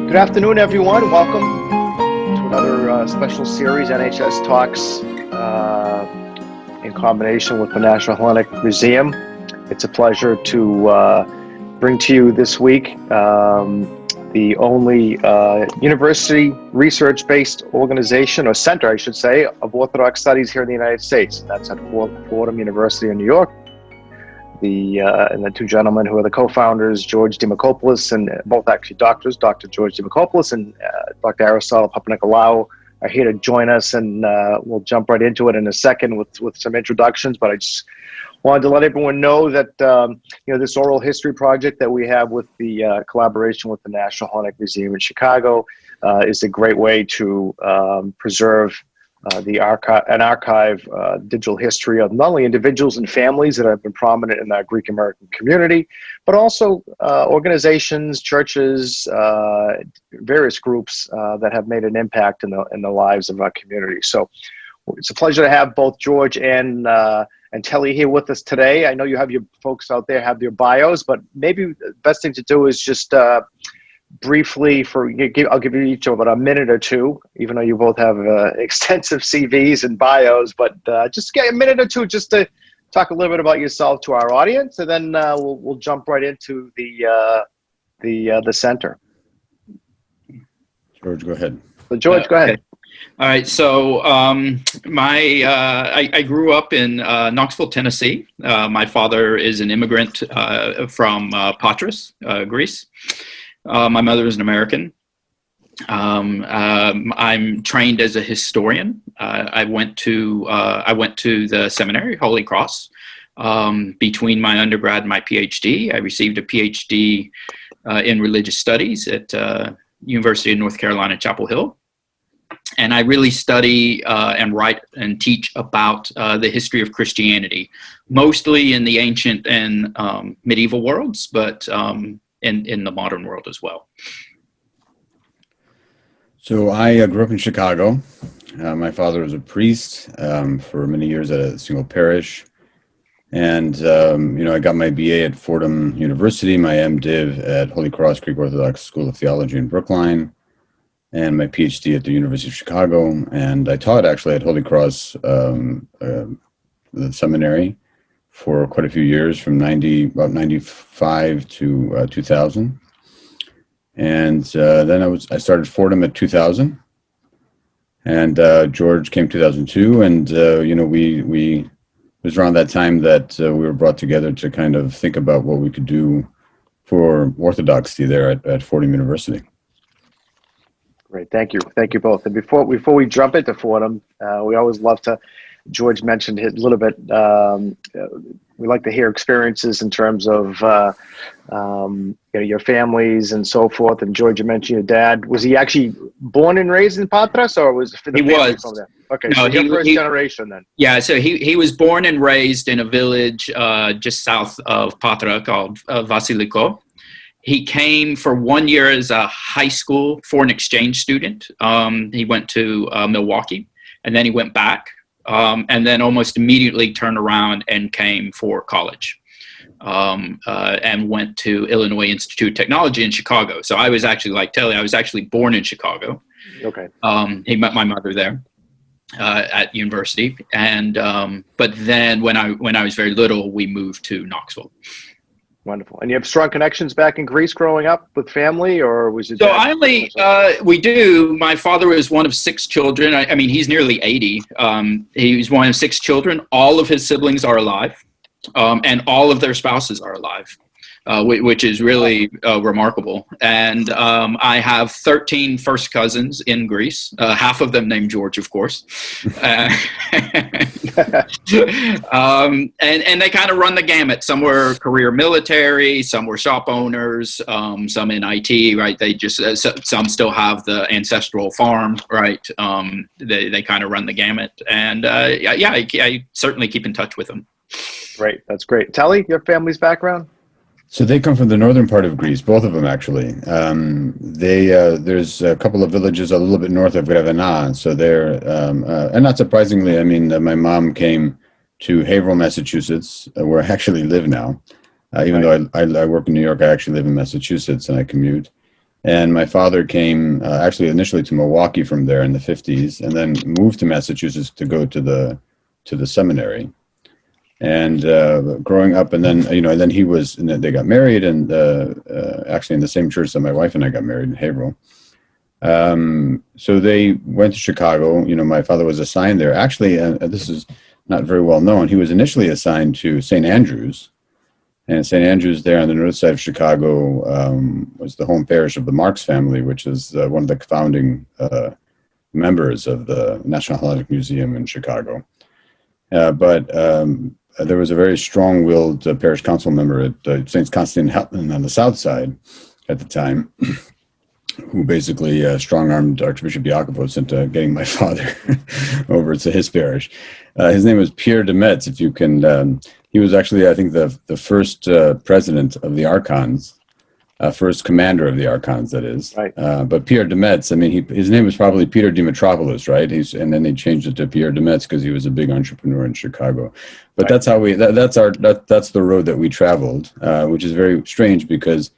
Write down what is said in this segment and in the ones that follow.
Good afternoon, everyone. Welcome to another special series, NHS Talks, in combination with the National Hellenic Museum. It's a pleasure to bring to you this week the only university research-based organization, or center, I should say, of Orthodox Studies here in the United States. That's at Fordham University in New York. And the two gentlemen who are the co-founders, George Demacopoulos, and both actually doctors, Dr. George Demacopoulos and Dr. Aristotle Papanikolaou, are here to join us, and we'll jump right into it in a second with some introductions. But I just wanted to let everyone know that this oral history project that we have with the collaboration with the National Hellenic Museum in Chicago is a great way to preserve an archive digital history of not only individuals and families that have been prominent in our Greek American community, but also organizations, churches, various groups that have made an impact in the lives of our community. So it's a pleasure to have both George and Telly here with us today. I know you have your folks out there have their bios, but maybe the best thing to do is just briefly, I'll give you each about a minute or two, even though you both have extensive CVs and bios, but just get a minute or two just to talk a little bit about yourself to our audience, and then we'll jump right into the center. George, go ahead. So George, go ahead. Okay. All right. So I grew up in Knoxville, Tennessee. My father is an immigrant from Patras, Greece. My mother is an American. I'm trained as a historian. I went to the seminary, Holy Cross. Between my undergrad and my PhD, I received a PhD in religious studies at University of North Carolina, Chapel Hill. And I really study and write and teach about the history of Christianity, mostly in the ancient and medieval worlds, but in the modern world as well. So I grew up in Chicago. My father was a priest for many years at a single parish. And, I got my BA at Fordham University, my MDiv at Holy Cross Greek Orthodox School of Theology in Brookline, and my PhD at the University of Chicago. And I taught actually at Holy Cross, the seminary, for quite a few years, from about 95 to 2000. And then I started Fordham at 2000. And George came 2002. And, it was around that time that we were brought together to kind of think about what we could do for Orthodoxy there at Fordham University. Great, thank you both. And before we jump into Fordham, we always love to. George mentioned it a little bit. We like to hear experiences in terms of your families and so forth. And George, you mentioned your dad. Was he actually born and raised in Patras, or was the family from there? Okay, no, so you're first generation then. Yeah, so he was born and raised in a village just south of Patras called Vasiliko. He came for 1 year as a high school foreign exchange student. He went to Milwaukee, and then he went back. And then almost immediately turned around and came for college, and went to Illinois Institute of Technology in Chicago. So I was actually, like Telly, I was actually born in Chicago. Okay. He met my mother there at university, and but then when I was very little, we moved to Knoxville. Wonderful. And you have strong connections back in Greece growing up with family, or was it? So we do. My father was one of 6 children. I mean, he's nearly 80. He's one of 6 children. All of his siblings are alive, and all of their spouses are alive, which is really remarkable. And I have 13 first cousins in Greece, half of them named George, of course. And they kind of run the gamut. Some were career military, some were shop owners, some in IT, right? They just, some still have the ancestral farm, right? They kind of run the gamut. And I certainly keep in touch with them. Great, that's great. Telly, your family's background? So they come from the northern part of Greece, both of them actually. There's a couple of villages a little bit north of Grevena, so they're, and not surprisingly, I mean, my mom came to Haverhill, Massachusetts, where I actually live now. Even though I work in New York, I actually live in Massachusetts and I commute. And my father came actually initially to Milwaukee from there in the 50s, and then moved to Massachusetts to go to the seminary. And growing up, and then and then and then they got married, and actually in the same church that my wife and I got married in Haverhill. So they went to Chicago. My father was assigned there. Actually, this is not very well known. He was initially assigned to St. Andrews. And St. Andrews there on the north side of Chicago was the home parish of the Marx family, which is one of the founding members of the National Hellenic Museum in Chicago. But there was a very strong-willed parish council member at St. Constantine Helton on the south side at the time, who basically strong-armed Archbishop Demacopoulos into getting my father over to his parish. His name was Pierre de Metz, if you can... he was actually, I think, the first president of the Archons, first commander of the Archons, that is. Right. But Pierre de Metz, I mean, his name was probably Peter Demacopoulos, right? And then they changed it to Pierre de Metz because he was a big entrepreneur in Chicago. But Right. that's how that's the road that we traveled, which is very strange because,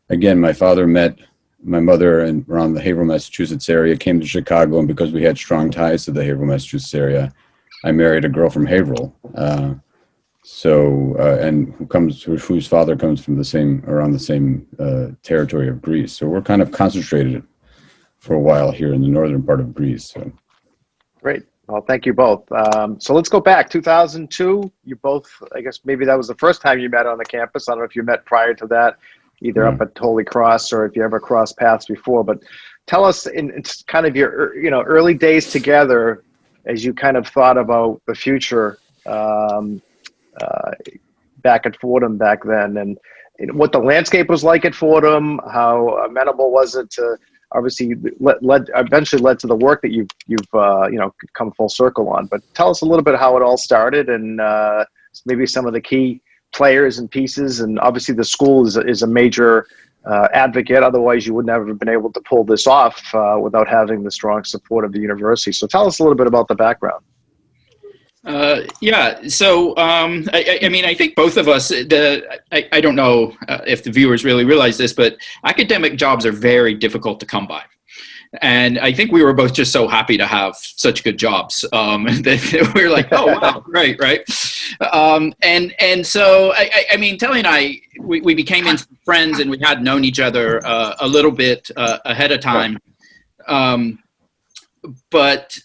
again, my father met my mother around the Haverhill, Massachusetts area, came to Chicago, and because we had strong ties to the Haverhill, Massachusetts area, I married a girl from Haverhill. And whose father comes from around the same territory of Greece. So we're kind of concentrated for a while here in the northern part of Greece. So. Great. Well, thank you both. So let's go back. 2002, you both, I guess maybe that was the first time you met on the campus. I don't know if you met prior to that, either up at Holy Cross or if you ever crossed paths before. But tell us in kind of your early days together as you kind of thought about the future back at Fordham back then, and what the landscape was like at Fordham, how amenable was it to, obviously eventually led to the work that you've come full circle on. But tell us a little bit how it all started, and maybe some of the key players and pieces. And obviously the school is a major advocate, otherwise you would never have been able to pull this off without having the strong support of the university. So tell us a little bit about the background. So I mean, I think both of us, I don't know if the viewers really realize this, but academic jobs are very difficult to come by. And I think we were both just so happy to have such good jobs that we were like, oh, wow, great, right? And so, I mean, Telly and I, we became instant friends, and we had known each other a little bit ahead of time. But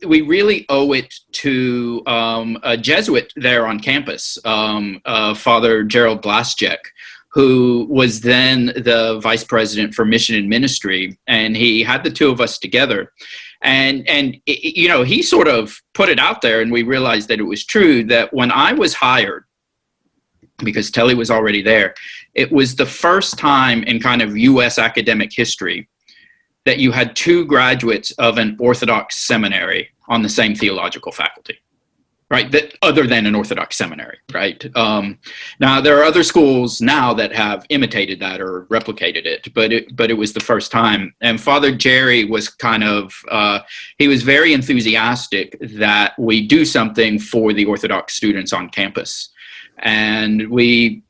we really owe it to a Jesuit there on campus, Father Gerald Blaschek, who was then the vice president for mission and ministry, and he had the two of us together. And he sort of put it out there, and we realized that it was true, that when I was hired, because Telly was already there, it was the first time in kind of U.S. academic history that you had two graduates of an Orthodox seminary on the same theological faculty, right? That other than an Orthodox seminary, right? Now there are other schools now that have imitated that or replicated it, but it was the first time. And Father Jerry was kind of he was very enthusiastic that we do something for the Orthodox students on campus, and we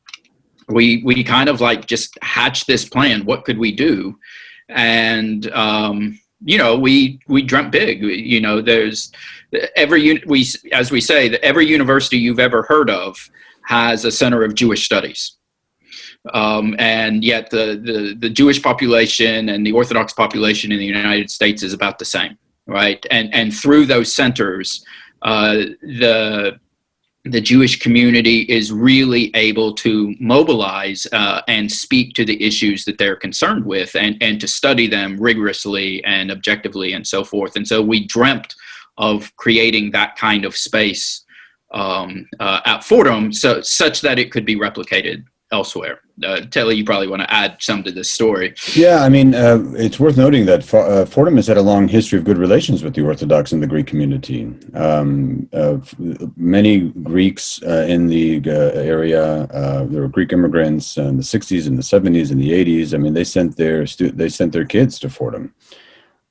kind of like just hatched this plan. What could we do? And we dreamt big. There's as we say, that every university you've ever heard of has a center of Jewish studies, and yet the Jewish population and the Orthodox population in the United States is about the same, right? And through those centers, the Jewish community is really able to mobilize and speak to the issues that they're concerned with, and to study them rigorously and objectively and so forth. And so we dreamt of creating that kind of space at Fordham, such that it could be replicated elsewhere. Telly, you probably want to add some to this story. Yeah, I mean, it's worth noting that Fordham has had a long history of good relations with the Orthodox and the Greek community. Many Greeks in the area, there were Greek immigrants in the 60s and the 70s and the 80s. I mean, they sent their kids to Fordham.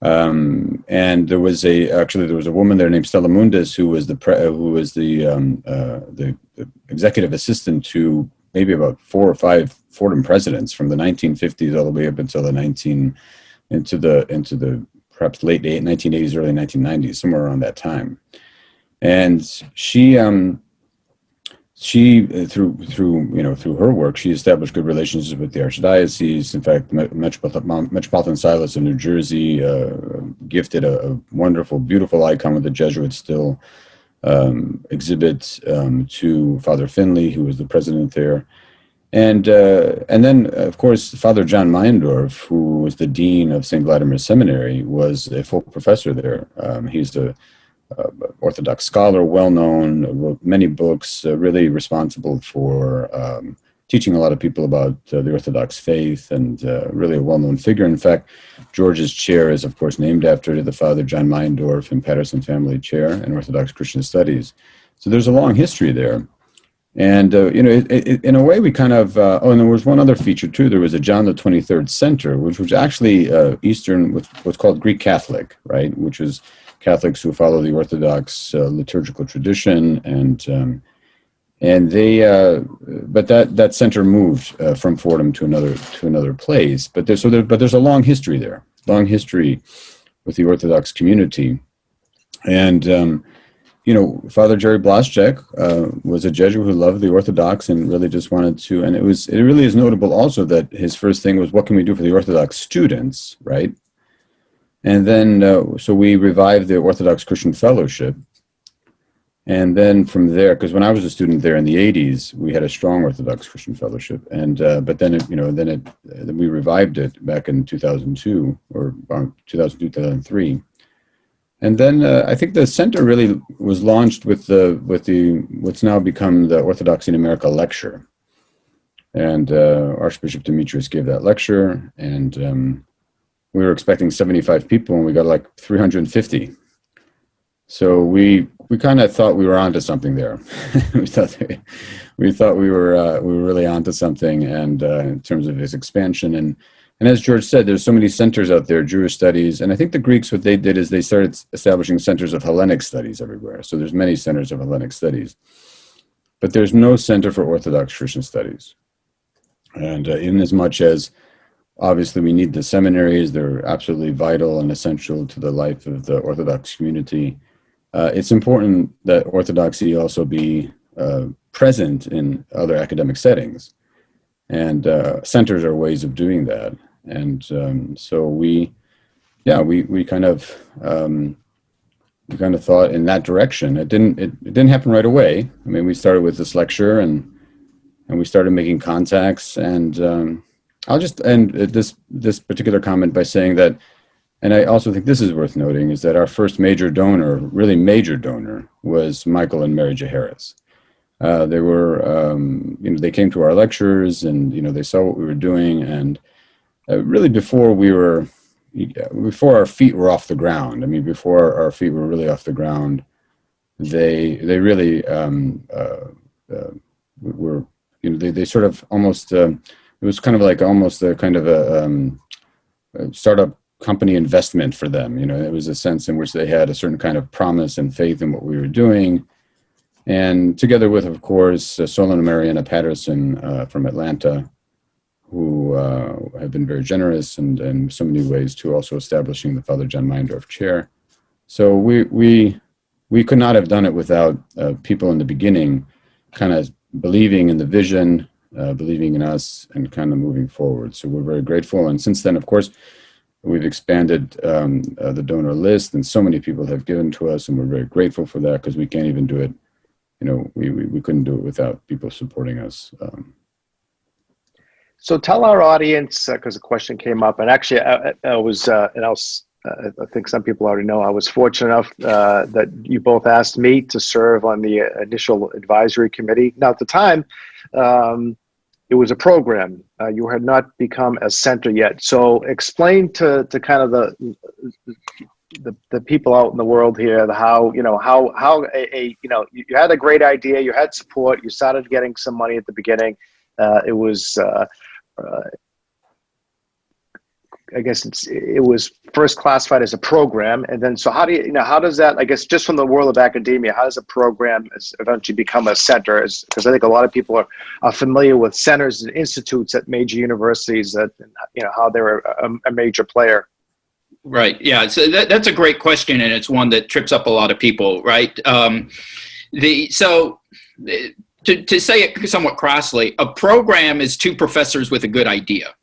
And there was a woman there named Stella Mundis who was the executive assistant to maybe about 4 or 5 Fordham presidents from the 1950s all the way up until into the perhaps late 1980s, early 1990s, somewhere around that time. And she through her work, she established good relationships with the archdiocese. In fact, Metropolitan Silas of New Jersey gifted a wonderful, beautiful icon with the Jesuits still exhibit to Father Finley, who was the president there. And then, of course, Father John Meyendorff, who was the dean of St. Vladimir Seminary, was a full professor there. He's the Orthodox scholar, well-known, wrote many books, really responsible for teaching a lot of people about the Orthodox faith, and really a well-known figure. In fact, George's chair is, of course, named after the Father John Meyendorff and Patterson Family Chair in Orthodox Christian Studies. So there's a long history there. And, in a way, we kind of, and there was one other feature, too. There was a John the 23rd Center, which was actually Eastern, what's called Greek Catholic, right, which is Catholics who follow the Orthodox liturgical tradition, and they, but that center moved from Fordham to another place. But there's a long history there, with the Orthodox community, and Father Jerry Blaschek was a Jesuit who loved the Orthodox and really just wanted to, and it really is notable also that his first thing was, what can we do for the Orthodox students, right? And then, so we revived the Orthodox Christian Fellowship. And then from there, because when I was a student there in the 80s, we had a strong Orthodox Christian Fellowship. And, but then, then we revived it back in 2002 or 2002, 2003. And then I think the center really was launched with what's now become the Orthodoxy in America lecture. And Archbishop Demetrius gave that lecture, and we were expecting 75 people, and we got like 350. So we kind of thought we were onto something there. we thought we were really onto something, and in terms of his expansion, and as George said, there's so many centers out there, Jewish studies, and I think the Greeks, what they did is they started establishing centers of Hellenic studies everywhere. So there's many centers of Hellenic studies, but there's no center for Orthodox Christian studies. And in as much as obviously we need the seminaries, they're absolutely vital and essential to the life of the Orthodox community. It's important that Orthodoxy also be present in other academic settings, and centers are ways of doing that. And so we kind of thought in that direction. It didn't happen right away. I mean, we started with this lecture, and we started making contacts. And I'll just end this particular comment by saying that, and I also think this is worth noting, is that our first major donor was Michael and Mary J. Harris. They were, they came to our lectures, and they saw what we were doing, and really before our feet were off the ground. I mean, before our feet were really off the ground, they really were, they sort of almost. It was kind of like almost a kind of a startup company investment for them. It was a sense in which they had a certain kind of promise and faith in what we were doing. And together with, of course, Solon and Mariana Patterson from Atlanta, who have been very generous and in so many ways to also establishing the Father John Meyendorff Chair. So we could not have done it without people in the beginning kind of believing in the vision, believing in us, and kind of moving forward. So we're very grateful. And since then, of course, we've expanded the donor list, and so many people have given to us, and we're very grateful for that, because we can't even do it. We couldn't do it without people supporting us. So tell our audience, because a question came up, and actually I think some people already know, I was fortunate enough that you both asked me to serve on the initial advisory committee. Now, at the time, it was a program. You had not become a center yet. So explain to kind of the people out in the world here, how you had a great idea, you had support, you started getting some money at the beginning. It was I guess it was first classified as a program, and then so how do you know how does that, I guess, just from the world of academia, how does a program eventually become a center? Because I think a lot of people are familiar with centers and institutes at major universities that, you know, how they're a major player. Right. Yeah. So that's a great question, and it's one that trips up a lot of people. Right. To say it somewhat crassly, a program is two professors with a good idea.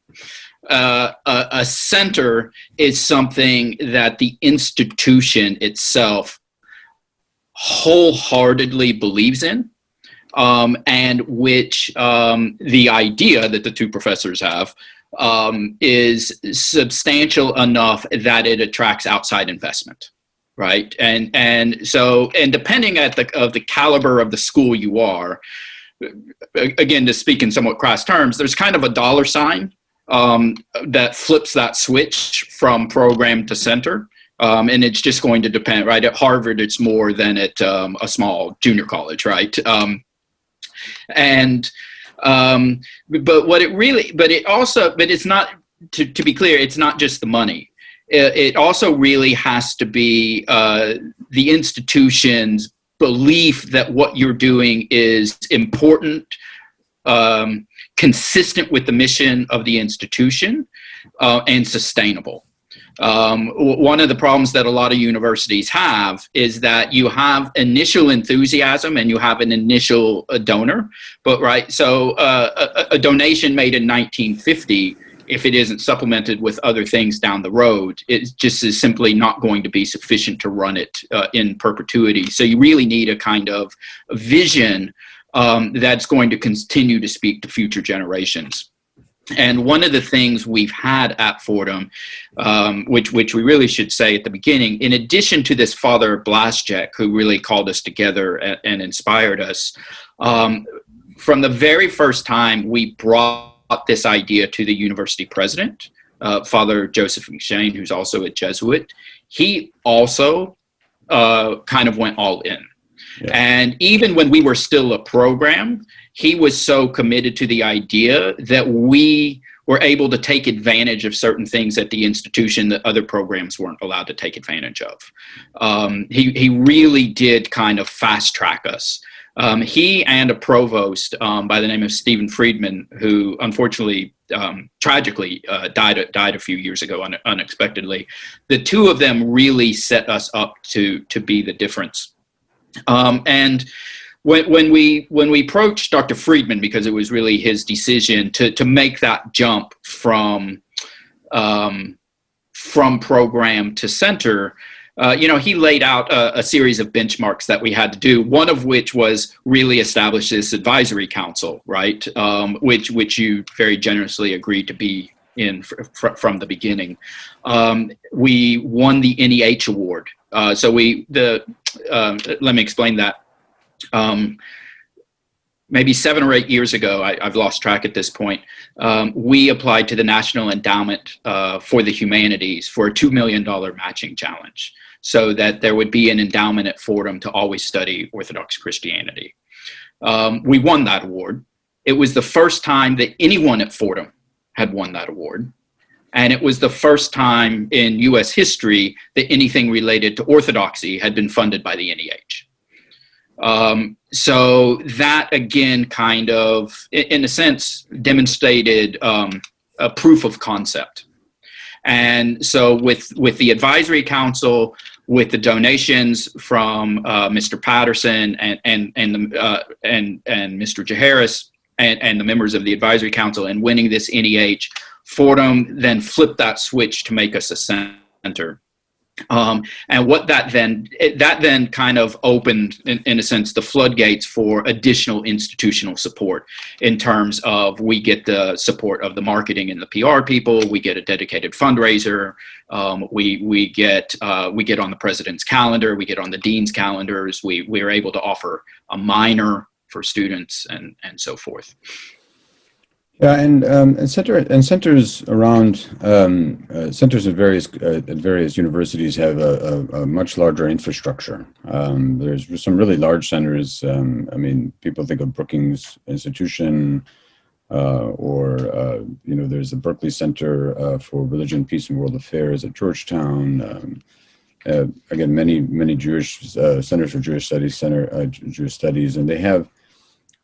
A center is something that the institution itself wholeheartedly believes in, and which the idea that the two professors have is substantial enough that it attracts outside investment, right? And depending of the caliber of the school you are, again, to speak in somewhat crass terms, there's kind of a dollar sign that flips that switch from program to center. And it's just going to depend, right? At Harvard, it's more than at a small junior college, right? But it's not, to be clear, it's not just the money. It also really has to be the institution's belief that what you're doing is important, consistent with the mission of the institution, and sustainable. One of the problems that a lot of universities have is that you have initial enthusiasm and you have an initial donor, but right, so a donation made in 1950, if it isn't supplemented with other things down the road, it just is simply not going to be sufficient to run it in perpetuity. So you really need a kind of vision that's going to continue to speak to future generations. And one of the things we've had at Fordham, which we really should say at the beginning, in addition to this Father Blaszczak, who really called us together and inspired us, from the very first time we brought this idea to the university president, Father Joseph McShane, who's also a Jesuit, he also kind of went all in. Yeah. And even when we were still a program, he was so committed to the idea that we were able to take advantage of certain things at the institution that other programs weren't allowed to take advantage of. He really did kind of fast track us. He and a provost by the name of Stephen Friedman, who unfortunately, tragically died a few years ago unexpectedly. The two of them really set us up to be the difference. And when we approached Dr. Friedman, because it was really his decision to make that jump from program to center, he laid out a series of benchmarks that we had to do, one of which was really establish this advisory council, right? Which you very generously agreed to be in from the beginning. We won the NEH award. Let me explain that. Maybe 7 or 8 years ago, I've lost track at this point, we applied to the National Endowment for the Humanities for a $2 million matching challenge, so that there would be an endowment at Fordham to always study Orthodox Christianity. We won that award. It was the first time that anyone at Fordham had won that award. And it was the first time in US history that anything related to Orthodoxy had been funded by the NEH. So that again kind of, in a sense, demonstrated a proof of concept. And so with the advisory council, with the donations from Mr. Patterson and Mr. Jaharis and the members of the advisory council, and winning this NEH, Fordham then flipped that switch to make us a center. And what that then kind of opened, in a sense, the floodgates for additional institutional support, in terms of we get the support of the marketing and the PR people, we get a dedicated fundraiser, we get on the president's calendar, we get on the dean's calendars, we are able to offer a minor for students and so forth. Yeah, and centers around centers at various universities have a much larger infrastructure. There's some really large centers. People think of Brookings Institution, There's the Berkeley Center for Religion, Peace, and World Affairs at Georgetown. Again, many Jewish centers for Jewish Studies, Jewish Studies, and they have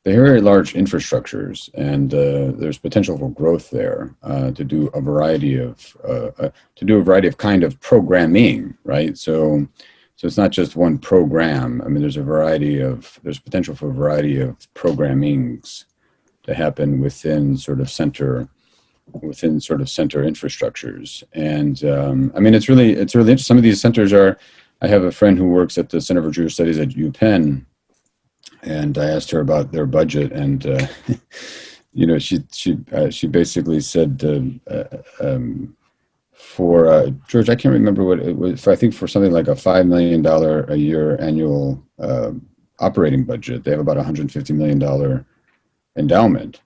very large infrastructures, and there's potential for growth there to do a variety of kind of programming, right? So it's not just one program. I mean, there's potential for a variety of programmings to happen within sort of center infrastructures. And I mean, it's really interesting. Some of these centers I have a friend who works at the Center for Jewish Studies at UPenn, and I asked her about their budget, and she basically said for George, I can't remember what it was. I think for something like a $5 million a year annual operating budget, they have about $150 million endowment.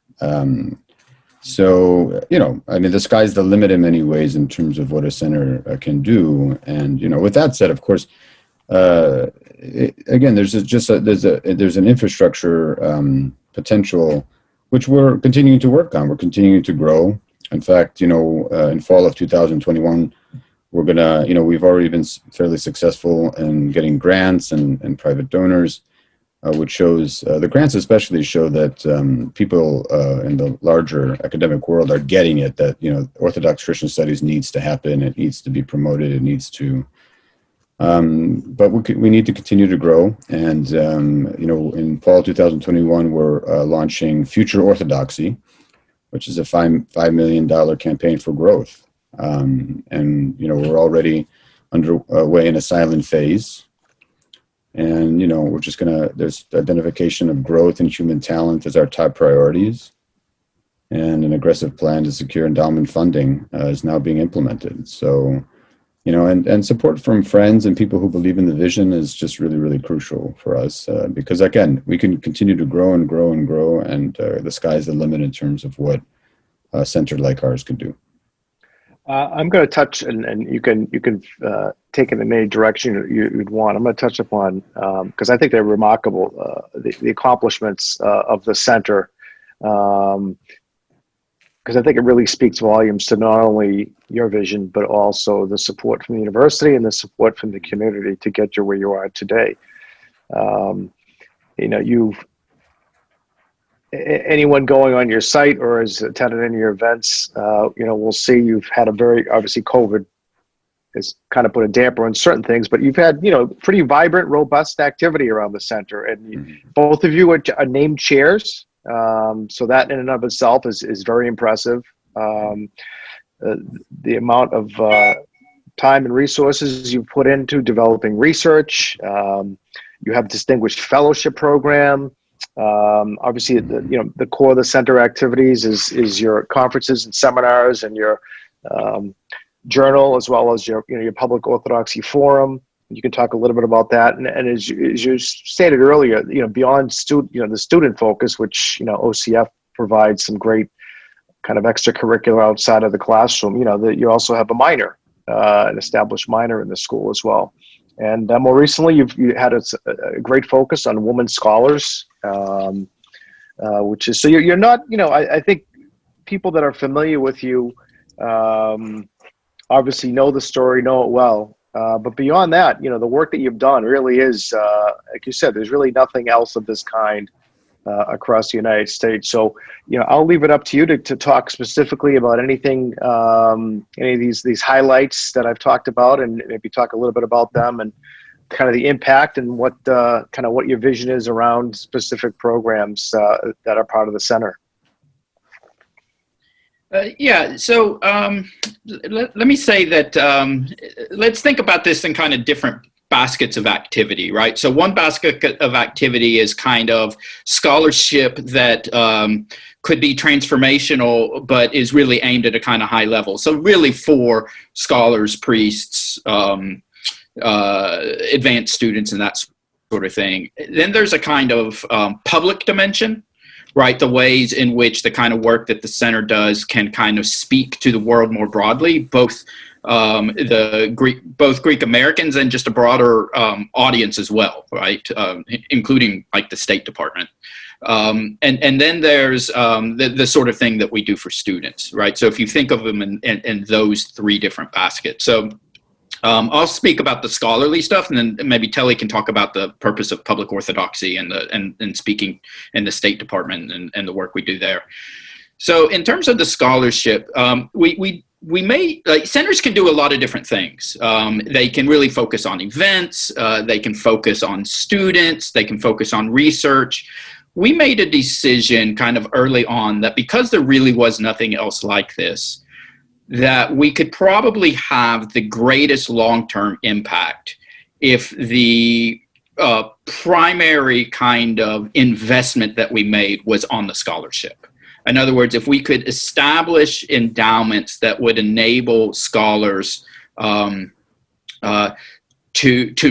So, I mean, the sky's the limit in many ways in terms of what a center can do. And, with that said, of course, again, there's an infrastructure potential, which we're continuing to work on. We're continuing to grow. In fact, in fall of 2021, we're gonna, we've already been fairly successful in getting grants and private donors, which shows the grants especially show that people in the larger academic world are getting it, that Orthodox Christian Studies needs to happen. It needs to be promoted. It needs to. But we need to continue to grow. And in fall 2021, we're launching Future Orthodoxy, which is a $5 million campaign for growth. And we're already underway in a silent phase. And, we're just there's identification of growth and human talent as our top priorities. And an aggressive plan to secure endowment funding is now being implemented. So, and support from friends and people who believe in the vision is just really, really crucial for us. Because, again, we can continue to grow and grow and grow. And the sky's the limit in terms of what a center like ours could do. I'm going to touch, and you can take it in any direction you'd want. I'm going to touch upon, because I think they're remarkable, the accomplishments of the center, because I think it really speaks volumes to not only your vision, but also the support from the university and the support from the community to get you where you are today. Anyone going on your site or has attended any of your events, will see you've had obviously COVID has kind of put a damper on certain things, but you've had, pretty vibrant, robust activity around the center. And both of you are named chairs. So that in and of itself is very impressive. The amount of time and resources you've put into developing research. You have distinguished fellowship program. Obviously, the core of the center activities is your conferences and seminars and your journal, as well as your public orthodoxy forum. You can talk a little bit about that. And as you stated earlier, beyond the student focus, which OCF provides some great kind of extracurricular outside of the classroom. That you also have a minor, an established minor in the school as well. And more recently, you had a great focus on women scholars, which is, so you're not, I think people that are familiar with you obviously know the story, know it well. But beyond that, the work that you've done really is, like you said, there's really nothing else of this kind across the United States. So, I'll leave it up to you to talk specifically about anything, any of these highlights that I've talked about, and maybe talk a little bit about them and kind of the impact and what your vision is around specific programs that are part of the center. So let me say that let's think about this in kind of different baskets of activity, right? So one basket of activity is kind of scholarship that could be transformational, but is really aimed at a kind of high level. So really for scholars, priests, advanced students, and that sort of thing. Then there's a kind of public dimension, right? The ways in which the kind of work that the center does can kind of speak to the world more broadly, both Greek Americans and just a broader audience as well, right? Including like the State Department. And then there's the sort of thing that we do for students, right? So if you think of them in those three different baskets. So I'll speak about the scholarly stuff, and then maybe Telly can talk about the purpose of public orthodoxy and speaking in the State Department and the work we do there. So in terms of the scholarship, we may, like, centers can do a lot of different things. They can really focus on events. They can focus on students. They can focus on research. We made a decision kind of early on that because there really was nothing else like this, that we could probably have the greatest long-term impact if the primary kind of investment that we made was on the scholarship. In other words, if we could establish endowments that would enable scholars to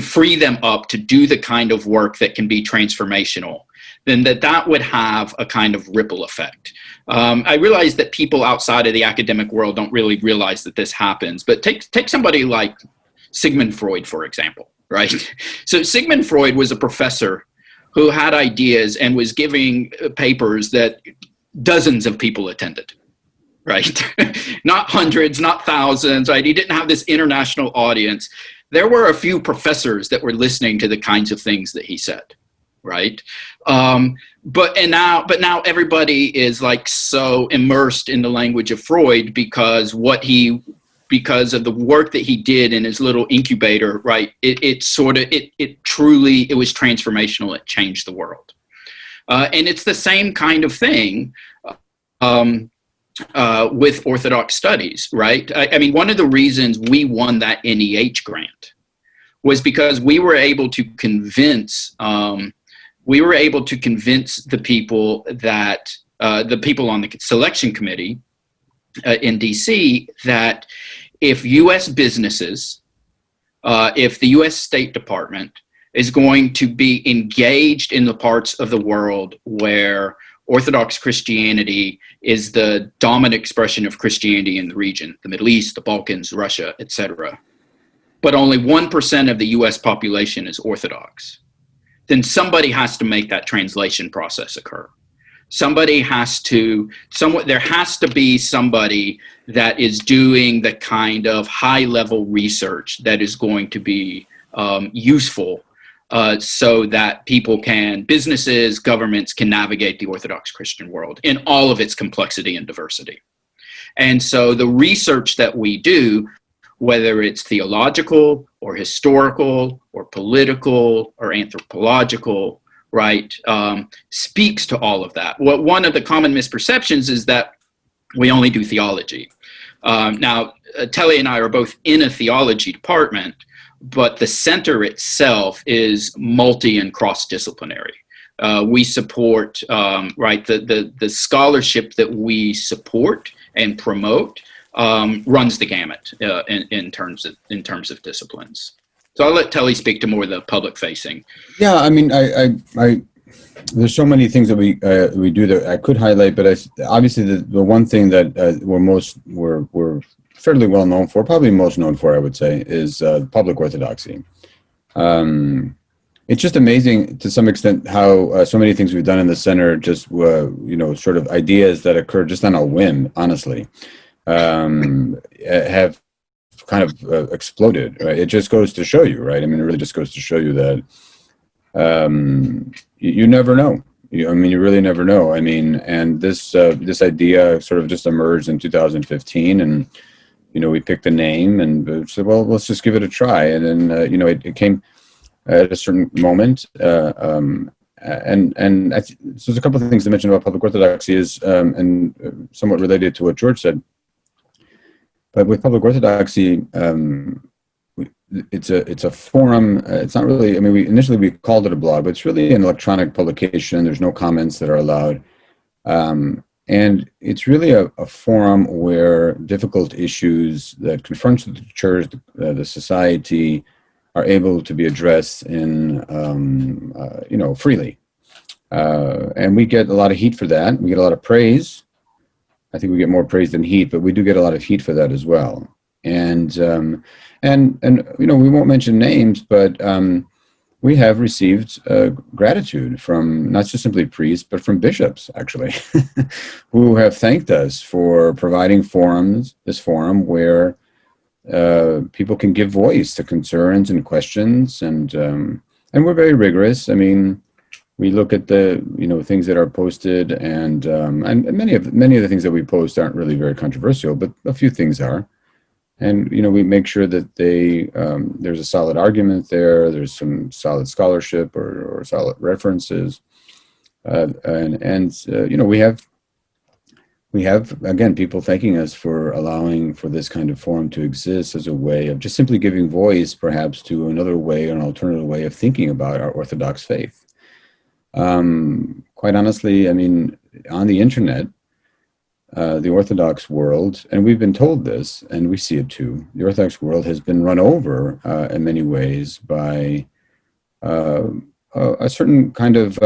free them up to do the kind of work that can be transformational, then that would have a kind of ripple effect. I realize that people outside of the academic world don't really realize that this happens, but take somebody like Sigmund Freud, for example, right? So Sigmund Freud was a professor who had ideas and was giving papers that dozens of people attended, right? Not hundreds, not thousands, right? He didn't have this international audience. There were a few professors that were listening to the kinds of things that he said, right? But now everybody is like so immersed in the language of Freud because of the work that he did in his little incubator, right? It truly was transformational. It changed the world. And it's the same kind of thing with Orthodox Studies, right? I mean, one of the reasons we won that NEH grant was because we were able to convince the people that the people on the selection committee in DC that if U.S. businesses, if the U.S. State Department is going to be engaged in the parts of the world where Orthodox Christianity is the dominant expression of Christianity in the region, the Middle East, the Balkans, Russia, etc., but only 1% of the U.S. population is Orthodox, then somebody has to make that translation process occur. There has to be somebody that is doing the kind of high-level research that is going to be useful so that businesses, governments can navigate the Orthodox Christian world in all of its complexity and diversity. And so the research that we do, whether it's theological or historical or political or anthropological, right, speaks to all of that. One of the common misperceptions is that we only do theology. Now, Telly and I are both in a theology department, but the center itself is multi and cross-disciplinary. We support, the scholarship that we support and promote runs the gamut in terms of disciplines. So I'll let Telly speak to more of the public facing. Yeah, I mean, I there's so many things that we do that I could highlight, but obviously the one thing that we're fairly well known for, probably most known for, I would say, is public orthodoxy. It's just amazing to some extent how so many things we've done in the center, just sort of ideas that occur just on a whim, honestly, have kind of exploded. Right? It just goes to show you, right? I mean, it really just goes to show you that you never know. You really never know. I mean, and this idea sort of just emerged in 2015, and we picked a name and said, well, let's just give it a try. And then it came at a certain moment. So there's a couple of things to mention about public orthodoxy is, and somewhat related to what George said. But with public orthodoxy, it's a forum. It's not really. I mean, we called it a blog, but it's really an electronic publication. There's no comments that are allowed, and it's really a forum where difficult issues that confront the church, the society, are able to be addressed in freely. And we get a lot of heat for that. We get a lot of praise. I think we get more praise than heat, but we do get a lot of heat for that as well. And we won't mention names, but we have received gratitude from not just simply priests, but from bishops, actually, who have thanked us for providing this forum where people can give voice to concerns and questions, and we're very rigorous. I mean, we look at the things that are posted, and many of the things that we post aren't really very controversial, but a few things are. And we make sure that there's a solid argument there. There's some solid scholarship or solid references, we have again people thanking us for allowing for this kind of forum to exist as a way of just simply giving voice, perhaps, to another way, an alternative way of thinking about our Orthodox faith. Quite honestly, I mean, on the internet, the Orthodox world, and we've been told this, and we see it too, the Orthodox world has been run over in many ways by a certain kind of,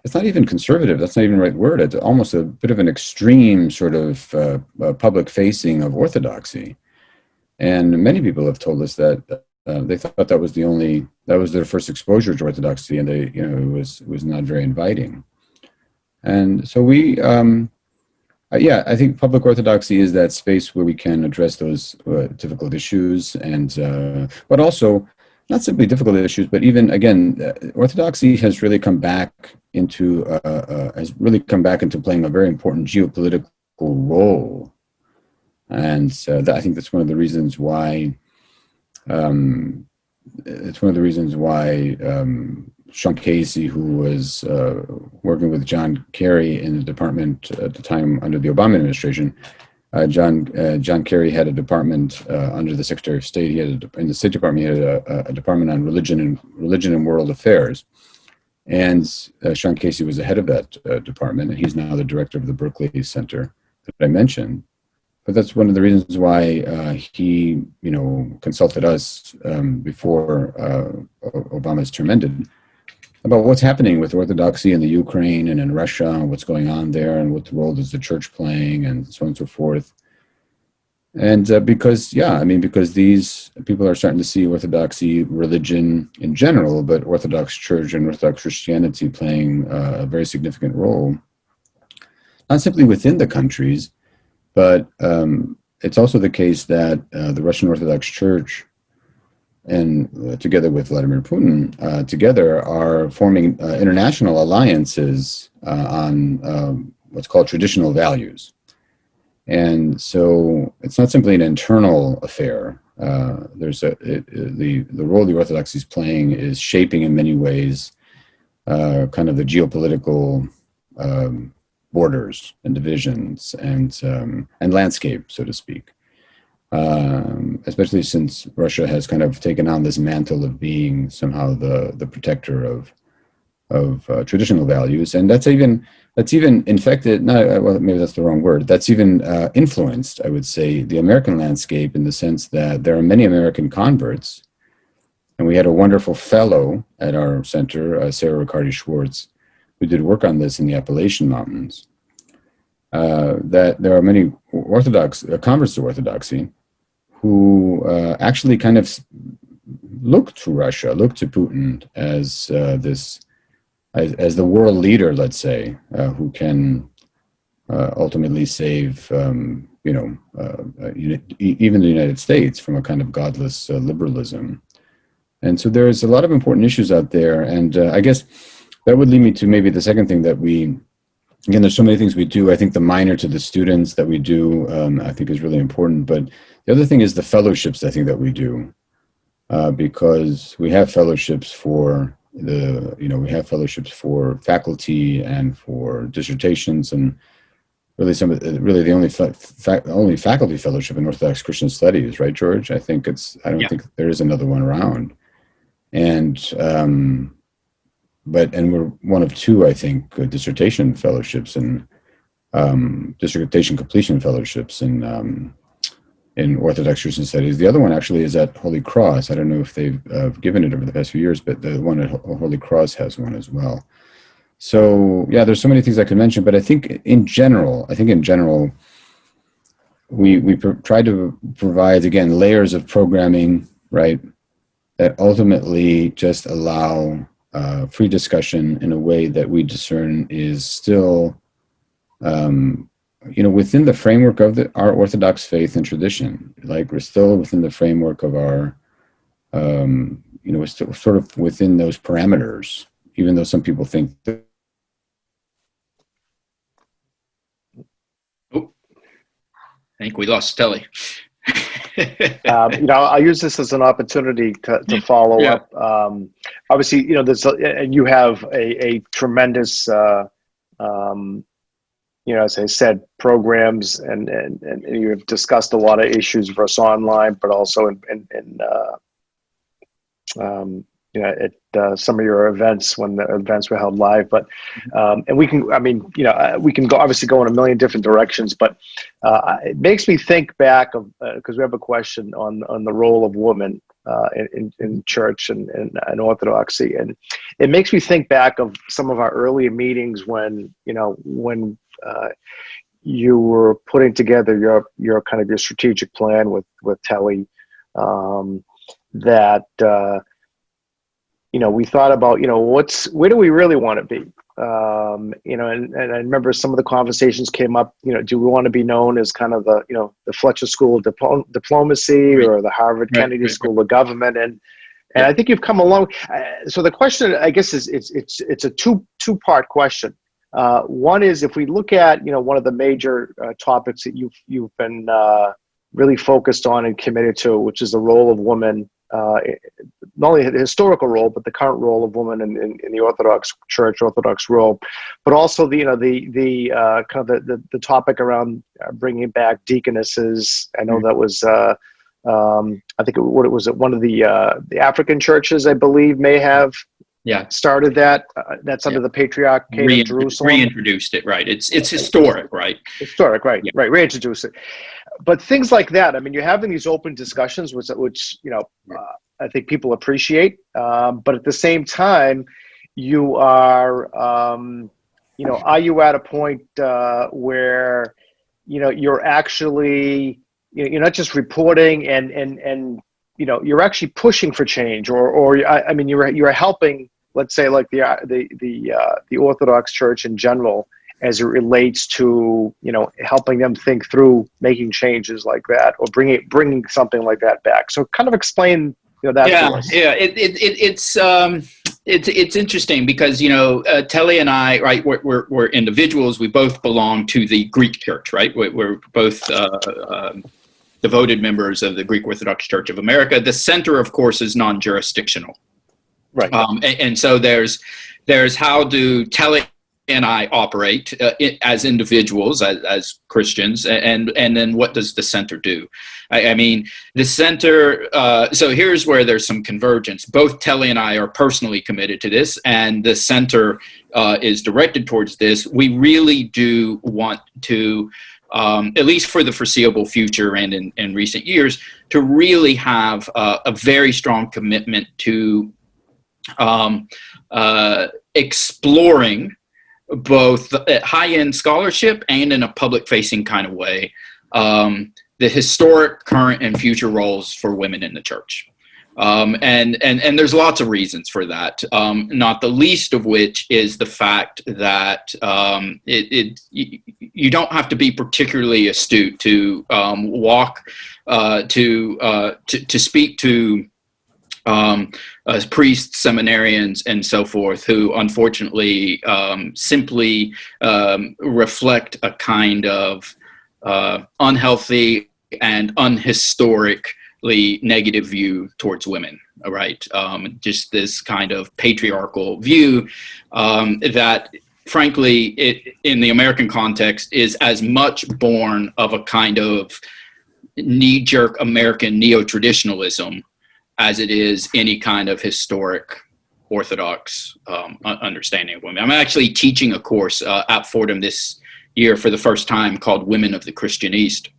it's not even conservative, that's not even the right word, it's almost a bit of an extreme sort of public facing of Orthodoxy. And many people have told us that they thought that was their first exposure to Orthodoxy, and it was not very inviting. And so I think public orthodoxy is that space where we can address those difficult issues, and but also not simply difficult issues, but even again, orthodoxy has really come back into playing a very important geopolitical role, and I think that's one of the reasons why. It's one of the reasons why Sean Casey, who was working with John Kerry in the department at the time under the Obama administration, John Kerry had a department under the Secretary of State. In the State Department, he had a department on religion and world affairs, and Sean Casey was the head of that department, and he's now the director of the Berkeley Center that I mentioned. But that's one of the reasons why he, consulted us before Obama's term ended about what's happening with Orthodoxy in the Ukraine and in Russia, and what's going on there, and what role is the church playing, and so on and so forth. And because these people are starting to see Orthodoxy religion in general, but Orthodox Church and Orthodox Christianity playing a very significant role, not simply within the countries, but it's also the case that the Russian Orthodox Church, and together with Vladimir Putin, together are forming international alliances on what's called traditional values. And so it's not simply an internal affair. The role the Orthodoxy is playing is shaping in many ways kind of the geopolitical borders and divisions and landscape, so to speak. Especially since Russia has kind of taken on this mantle of being somehow the protector of traditional values, and that's even infected. Maybe that's the wrong word. That's even influenced, I would say, the American landscape in the sense that there are many American converts, and we had a wonderful fellow at our center, Sarah Riccardi-Schwartz, who did work on this in the Appalachian Mountains. That there are many Orthodox converts to Orthodoxy who actually kind of look to Russia, look to Putin as as the world leader, let's say, who can ultimately save even the United States from a kind of godless liberalism. And so there's a lot of important issues out there, and I guess that would lead me to maybe the second thing that again, there's so many things we do. I think the minor to the students that we do, I think is really important. But the other thing is the fellowships, I think, that we do, because we have fellowships for faculty and for dissertations, and really the only faculty fellowship in Orthodox Christian Studies, right, George? I think I don't think there is another one around. And we're one of two, I think, dissertation fellowships and dissertation completion fellowships in Orthodox Christian Studies. The other one actually is at Holy Cross. I don't know if they've given it over the past few years, but the one at Holy Cross has one as well. So yeah, there's so many things I could mention, but I think in general, we try to provide, again, layers of programming, right? that ultimately just allow free discussion in a way that we discern is still, within the framework of our Orthodox faith and tradition. Like, we're still within the framework of our, we're still sort of within those parameters, even though some people think that. Oh, I think we lost Telly. I'll use this as an opportunity to follow up. Obviously, and you have a tremendous, as I said, programs, and you have discussed a lot of issues for us online, but also at some of your events when the events were held live. But and we can go obviously go in a million different directions, but it makes me think back of, because we have a question on the role of women in church and Orthodoxy, and it makes me think back of some of our earlier meetings when you were putting together your kind of your strategic plan with Telly, that we thought about where do we really want to be, and I remember some of the conversations came up, do we want to be known as kind of the Fletcher School of Diplomacy, or the Harvard Kennedy School of Government, and I think you've come along. So the question, I guess, is it's a two-part question. One is, if we look at one of the major topics that you've been really focused on and committed to, which is the role of women, not only the historical role, but the current role of women in the Orthodox Church, Orthodox role, but also the kind of the topic around bringing back deaconesses. I know that was I think what was it, one of the African churches, I believe, may have started that. That's under the Patriarchate of Jerusalem. Reintroduced it, right? It's historic, right? Historic, right? Yeah. Right. Reintroduce it. But things like that. I mean, you're having these open discussions, which I think people appreciate. But at the same time, you are, are you at a point where you're actually, you're not just reporting and you're actually pushing for change, or you're helping, let's say, like the Orthodox Church in general, as it relates to helping them think through making changes like that, or bringing something like that back. So kind of explain that to us. It's interesting because Telly and I, right, we're individuals. We both belong to the Greek Church, right? We're both devoted members of the Greek Orthodox Church of America. The center, of course, is non-jurisdictional, right? And so there's how do Telly and I operate as individuals, as Christians, and then what does the center do? I mean, the center, so here's where there's some convergence. Both Telly and I are personally committed to this, and the center is directed towards this. We really do want to, at least for the foreseeable future and in recent years, to really have a very strong commitment to exploring both high-end scholarship and in a public-facing kind of way, the historic, current, and future roles for women in the church. And there's lots of reasons for that, not the least of which is the fact that you don't have to be particularly astute to to speak to priests, seminarians, and so forth, who unfortunately simply reflect a kind of unhealthy and unhistorically negative view towards women, right? Just this kind of patriarchal view that, frankly, in the American context, is as much born of a kind of knee-jerk American neo-traditionalism as it is any kind of historic Orthodox understanding of women. I'm actually teaching a course at Fordham this year for the first time called Women of the Christian East.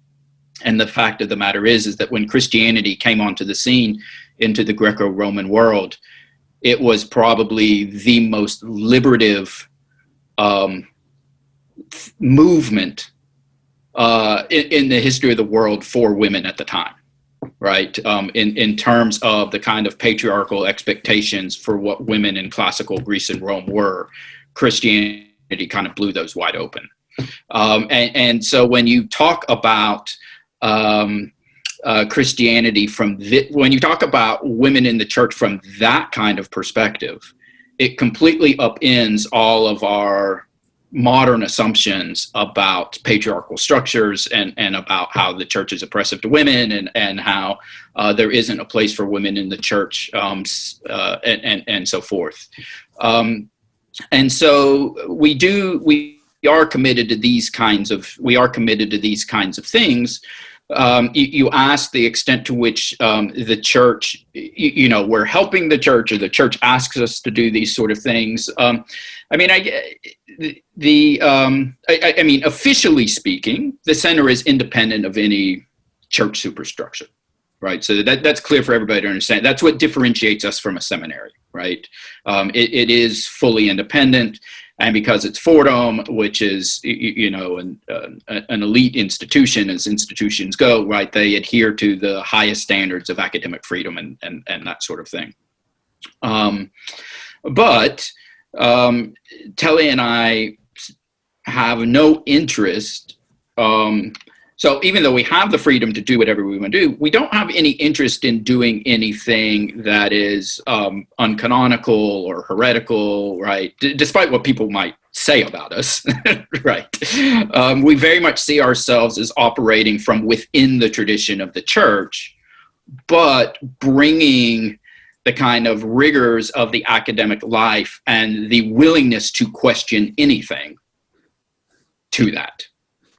And the fact of the matter is that when Christianity came onto the scene into the Greco-Roman world, it was probably the most liberative movement in the history of the world for women at the time. right? In terms of the kind of patriarchal expectations for what women in classical Greece and Rome were, Christianity kind of blew those wide open. And so when you talk about Christianity when you talk about women in the church from that kind of perspective, it completely upends all of our modern assumptions about patriarchal structures and about how the church is oppressive to women and how there isn't a place for women in the church and so forth. And so we are committed to these kinds of things. You ask the extent to which the church, we're helping the church, or the church asks us to do these sort of things. I mean, officially speaking, the center is independent of any church superstructure, right? So that's clear for everybody to understand. That's what differentiates us from a seminary, right? It is fully independent. And because it's Fordham, which is, an elite institution as institutions go, right, they adhere to the highest standards of academic freedom and that sort of thing. But Telly and I have no interest. So even though we have the freedom to do whatever we want to do, we don't have any interest in doing anything that is uncanonical or heretical, right? Despite what people might say about us, right? We very much see ourselves as operating from within the tradition of the church, but bringing the kind of rigors of the academic life and the willingness to question anything to that.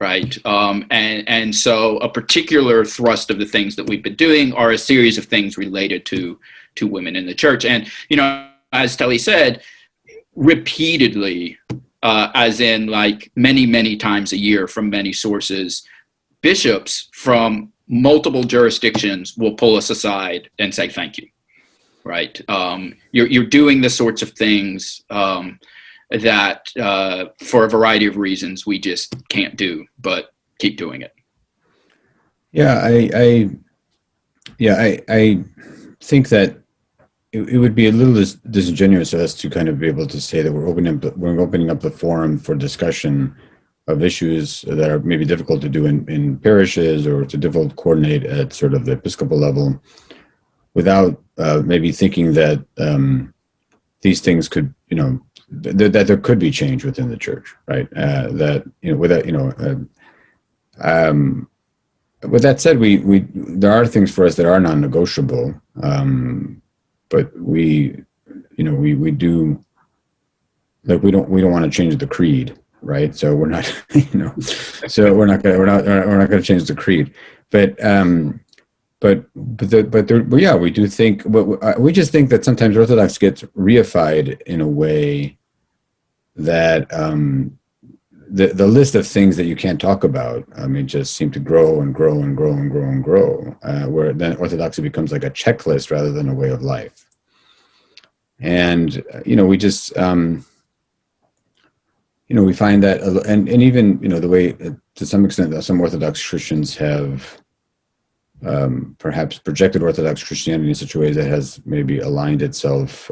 Right. And so a particular thrust of the things that we've been doing are a series of things related to women in the church. And, as Telly said, repeatedly, as in like many, many times a year from many sources, bishops from multiple jurisdictions will pull us aside and say, thank you. Right. You're doing the sorts of things that for a variety of reasons we just can't do, but keep doing it. Yeah, I think that it would be a little disingenuous of us to kind of be able to say that we're opening up the forum for discussion of issues that are maybe difficult to do in parishes, or to difficult to coordinate at sort of the episcopal level, without maybe thinking that these things could, that there could be change within the church, right? With that said, we there are things for us that are non-negotiable, but we do, like, we don't want to change the creed, right? So we're not, so we're not going to change the creed, we do think, we just think that sometimes Orthodox gets reified in a way that the list of things that you can't talk about, just seem to grow and grow and grow and grow and grow, where then Orthodoxy becomes like a checklist rather than a way of life. And, we just, we find that, and even, the way, to some extent, that some Orthodox Christians have perhaps projected Orthodox Christianity in such a way that has maybe aligned itself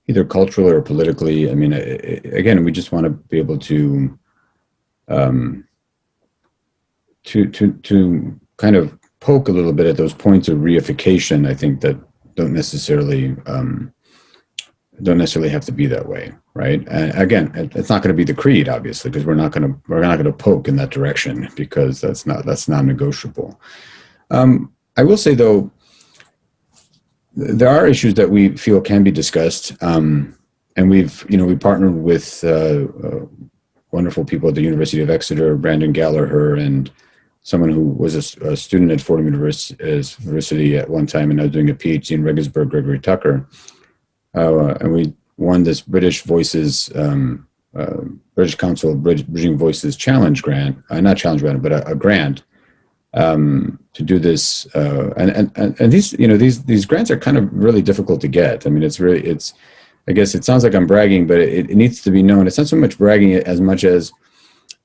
either culturally or politically. Again, we just want to be able to kind of poke a little bit at those points of reification, I think, that don't necessarily have to be that way, right? And again, it's not going to be the creed, obviously, because we're not going to poke in that direction, because that's non-negotiable. I will say, though, there are issues that we feel can be discussed, and we partnered with wonderful people at the University of Exeter, Brandon Gallagher, and someone who was a student at Fordham University at one time and now doing a PhD in Regensburg, Gregory Tucker, and we won this British Voices, British Council Bridging Voices Challenge grant, not challenge grant, but a grant. To do this, and these grants are kind of really difficult to get. I guess it sounds like I'm bragging, but it needs to be known. It's not so much bragging as much as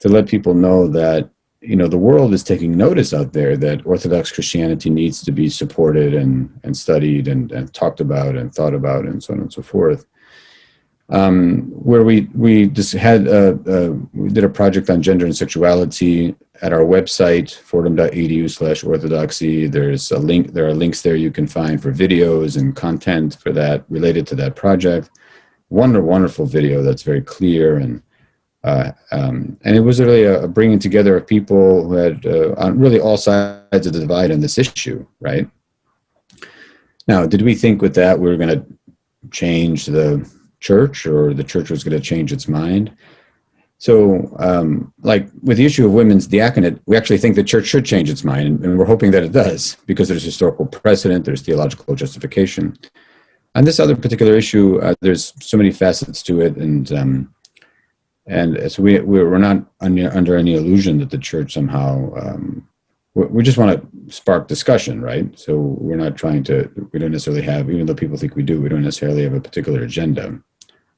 to let people know that the world is taking notice out there that Orthodox Christianity needs to be supported and studied and talked about and thought about and so on and so forth. Where we just had we did a project on gender and sexuality at our website, fordham.edu/orthodoxy. There's a link. There are links there you can find for videos and content for that related to that project. Wonderful video that's very clear, and it was really a bringing together of people who had on really all sides of the divide on this issue, right? Now, did we think with that we were going to change the church, or the church was going to change its mind? So, like with the issue of women's diaconate, we actually think the church should change its mind, and we're hoping that it does, because there's historical precedent, there's theological justification. On this other particular issue, there's so many facets to it, and so we're not under any illusion that the church somehow. We just want to spark discussion, right? So we're not trying to. We don't necessarily have, even though people think we do, we don't necessarily have a particular agenda.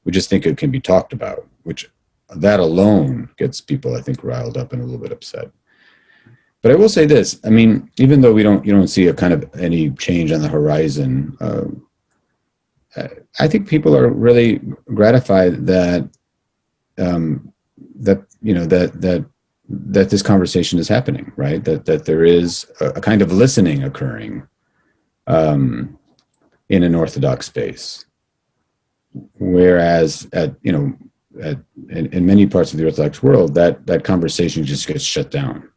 We just think it can be talked about, which that alone gets people, I think, riled up and a little bit upset. But I will say this: I mean, even though you don't see a kind of any change on the horizon, I think people are really gratified that that this conversation is happening, right? That there is a kind of listening occurring in an Orthodox space, whereas in many parts of the Orthodox world, that conversation just gets shut down,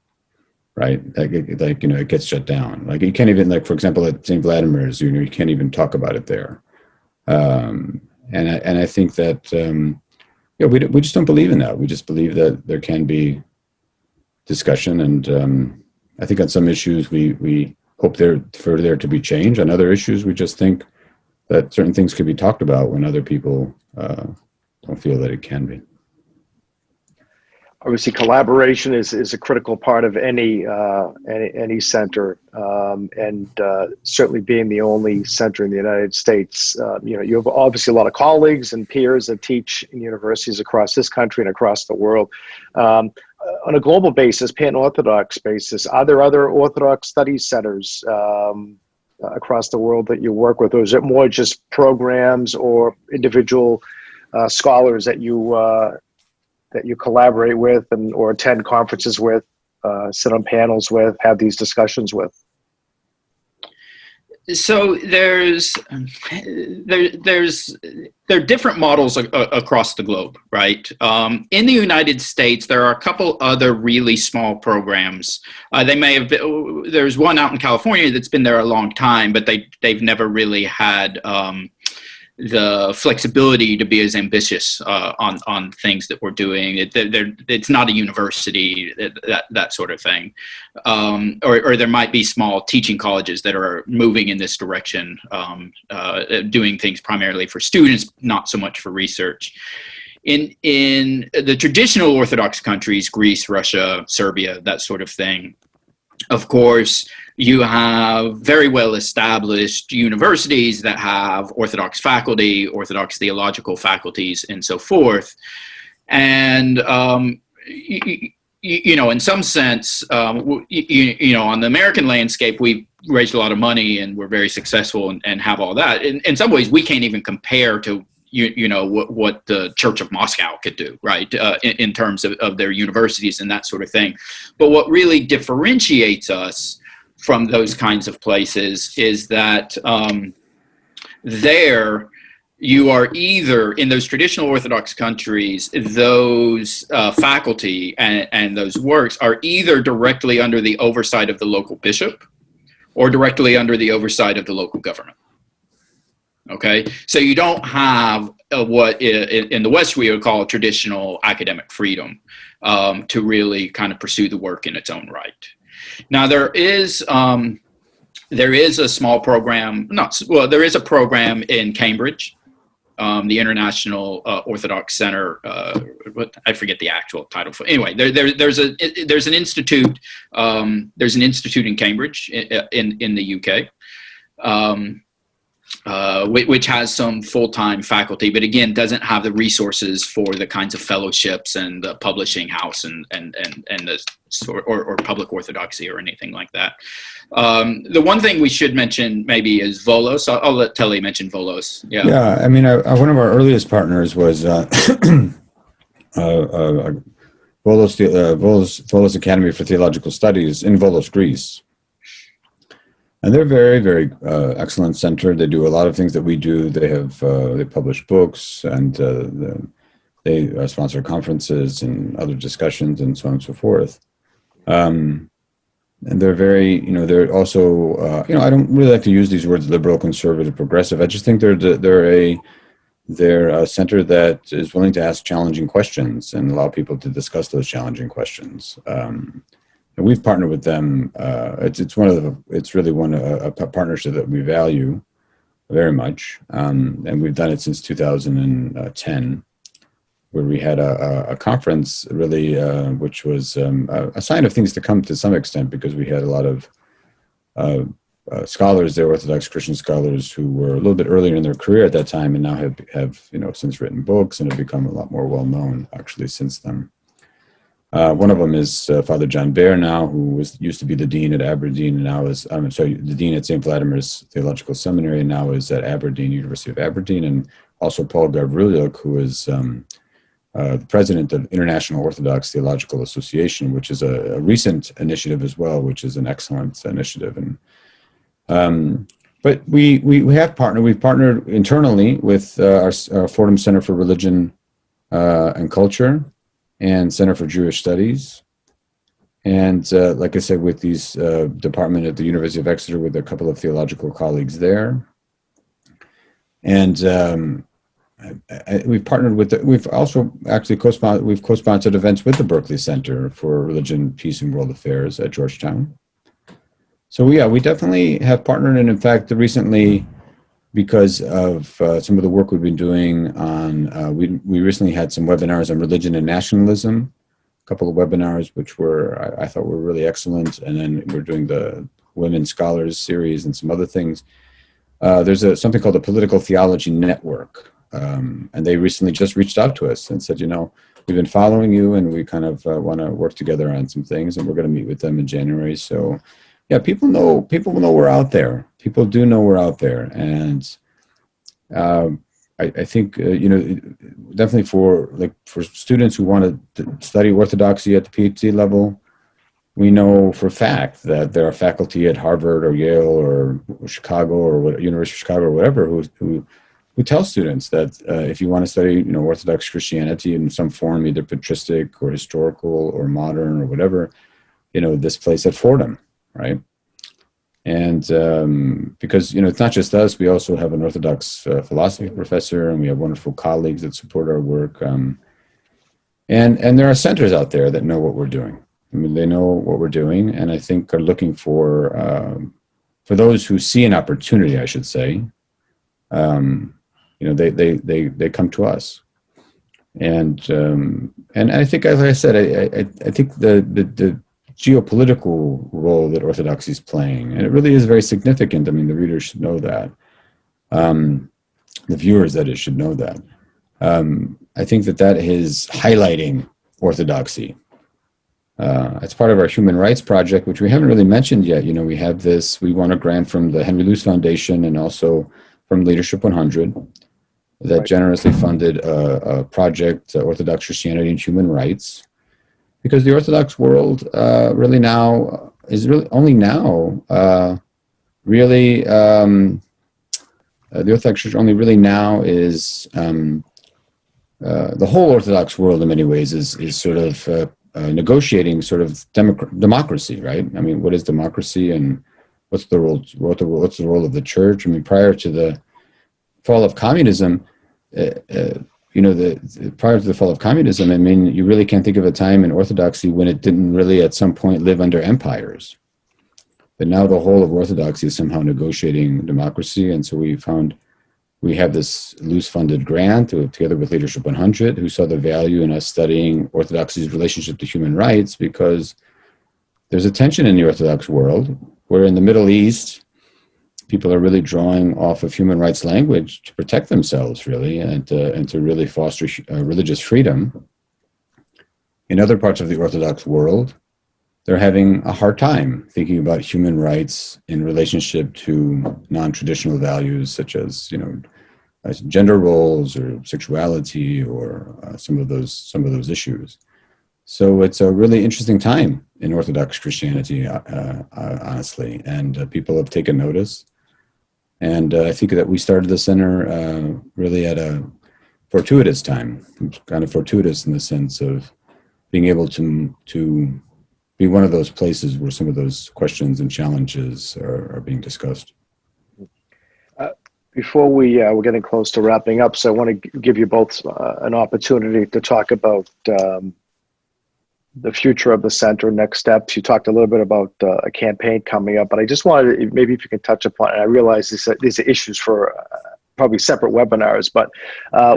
right? It gets shut down. Like you can't even, like, for example, at St. Vladimir's, you can't even talk about it there. And I think that we just don't believe in that. We just believe that there can be discussion, and I think on some issues we hope for there to be change. On other issues, we just think that certain things could be talked about when other people don't feel that it can be. Obviously, collaboration is a critical part of any center, and certainly being the only center in the United States. You have obviously a lot of colleagues and peers that teach in universities across this country and across the world. On a global basis, pan-Orthodox basis, are there other Orthodox Studies centers across the world that you work with, or is it more just programs or individual scholars that you collaborate with or attend conferences with, sit on panels with, have these discussions with? So there are different models across the globe, right? In the United States, there are a couple other really small programs. They may have been, there's one out in California that's been there a long time, but they've never really had the flexibility to be as ambitious on things that we're doing. It's not a university, that sort of thing. Or there might be small teaching colleges that are moving in this direction, doing things primarily for students, not so much for research. In the traditional Orthodox countries, Greece, Russia, Serbia, that sort of thing, of course, you have very well established universities that have Orthodox faculty, Orthodox theological faculties, and so forth. And, in some sense, on the American landscape, we've raised a lot of money and we're very successful and have all that. In some ways, we can't even compare to what the Church of Moscow could do, right, in terms of their universities and that sort of thing. But what really differentiates us from those kinds of places is that there you are either, in those traditional Orthodox countries, those faculty and those works are either directly under the oversight of the local bishop or directly under the oversight of the local government. Okay, so you don't have what in the West we would call traditional academic freedom to really kind of pursue the work in its own right. Now there is a small program. There is a program in Cambridge, the International Orthodox Center. I forget the actual title for. Anyway, there's an institute. There's an institute in Cambridge in the UK. which has some full-time faculty, but again, doesn't have the resources for the kinds of fellowships and the publishing house and or public orthodoxy or anything like that. The one thing we should mention maybe is Volos. I'll let Telly mention Volos. Yeah. Yeah, I mean, one of our earliest partners was Volos Academy for Theological Studies in Volos, Greece. And they're very, very excellent center. They do a lot of things that we do. They have they publish books, and they sponsor conferences and other discussions and so on and so forth. And they're very, they're also, I don't really like to use these words liberal, conservative, progressive. I just think they're a center that is willing to ask challenging questions and allow people to discuss those challenging questions. And we've partnered with them. It's really a partnership that we value very much, and we've done it since 2010, where we had a conference really, which was a sign of things to come to some extent, because we had a lot of scholars there, Orthodox Christian scholars, who were a little bit earlier in their career at that time, and now have since written books and have become a lot more well known actually since then. One of them is Father John Baer now, who used to be the dean at Aberdeen, and now is, the dean at St. Vladimir's Theological Seminary, and now is at Aberdeen, University of Aberdeen, and also Paul Gavrilyuk, who is the president of International Orthodox Theological Association, which is a recent initiative as well, which is an excellent initiative. And but we have partnered. We've partnered internally with our Fordham Center for Religion and Culture, and Center for Jewish Studies, and like I said, with these department at the University of Exeter, with a couple of theological colleagues there, and we've partnered with. We've also actually co-sponsored events with the Berkeley Center for Religion, Peace, and World Affairs at Georgetown. So yeah, we definitely have partnered, and in fact, recently, because of some of the work we've been doing on, we recently had some webinars on religion and nationalism, a couple of webinars which I thought were really excellent, and then we're doing the Women Scholars series and some other things. There's something called the Political Theology Network, and they recently just reached out to us and said, we've been following you, and we kind of want to work together on some things, and we're going to meet with them in January. So yeah, people know we're out there. People do know we're out there, and I think definitely for students who want to study Orthodoxy at the PhD level, we know for a fact that there are faculty at Harvard or Yale or Chicago or University of Chicago or whatever who tell students that if you want to study Orthodox Christianity in some form, either patristic or historical or modern or whatever, this place at Fordham, right? And because it's not just us, we also have an Orthodox philosophy professor, and we have wonderful colleagues that support our work. And there are centers out there that know what we're doing. I mean, they know what we're doing, and I think are looking for those who see an opportunity, I should say. They come to us, and I think, as I said, I think the geopolitical role that Orthodoxy is playing, and it really is very significant. I mean, the readers should know that. The viewers, that is, should know that. I think that is highlighting Orthodoxy. It's part of our human rights project, which we haven't really mentioned yet. We have this, we won a grant from the Henry Luce Foundation and also from Leadership 100 that generously funded a project, Orthodox Christianity and Human Rights. Because the Orthodox world really now is really only now the Orthodox Church only really now is the whole Orthodox world in many ways is sort of negotiating sort of democracy, right? I mean, what is democracy, and what's the role of the church? I mean, prior to the fall of communism. Prior to the fall of communism, I mean, you really can't think of a time in Orthodoxy when it didn't really at some point live under empires. But now the whole of Orthodoxy is somehow negotiating democracy. And so we have this loose-funded grant together with Leadership 100, who saw the value in us studying Orthodoxy's relationship to human rights, because there's a tension in the Orthodox world where in the Middle East, people are really drawing off of human rights language to protect themselves, really, and to really foster religious freedom. In other parts of the Orthodox world, they're having a hard time thinking about human rights in relationship to non-traditional values such as, gender roles or sexuality or some of those issues. So it's a really interesting time in Orthodox Christianity, honestly, and people have taken notice. And I think that we started the center really at a fortuitous time, kind of fortuitous in the sense of being able to be one of those places where some of those questions and challenges are being discussed. Before we're getting close to wrapping up, so I want to give you both an opportunity to talk about the future of the center, next steps. You talked a little bit about a campaign coming up, but I just wanted, maybe if you can touch upon, and I realize these are issues for probably separate webinars, but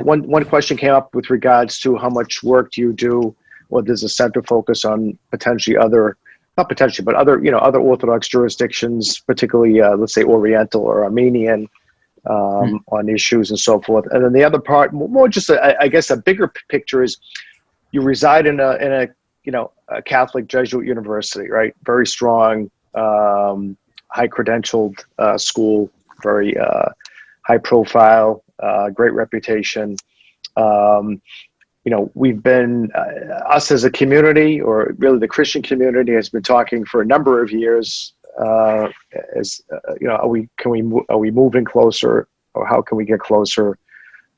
one question came up with regards to how much work do you do, or does the center focus on potentially other Orthodox jurisdictions, particularly let's say Oriental or Armenian, on issues and so forth. And then the other part, more just I guess a bigger picture, is you reside in a Catholic Jesuit university, right? Very strong, high credentialed school, very high profile, great reputation. We've been, us as a community, or really the Christian community, has been talking for a number of years. Are we moving closer, or how can we get closer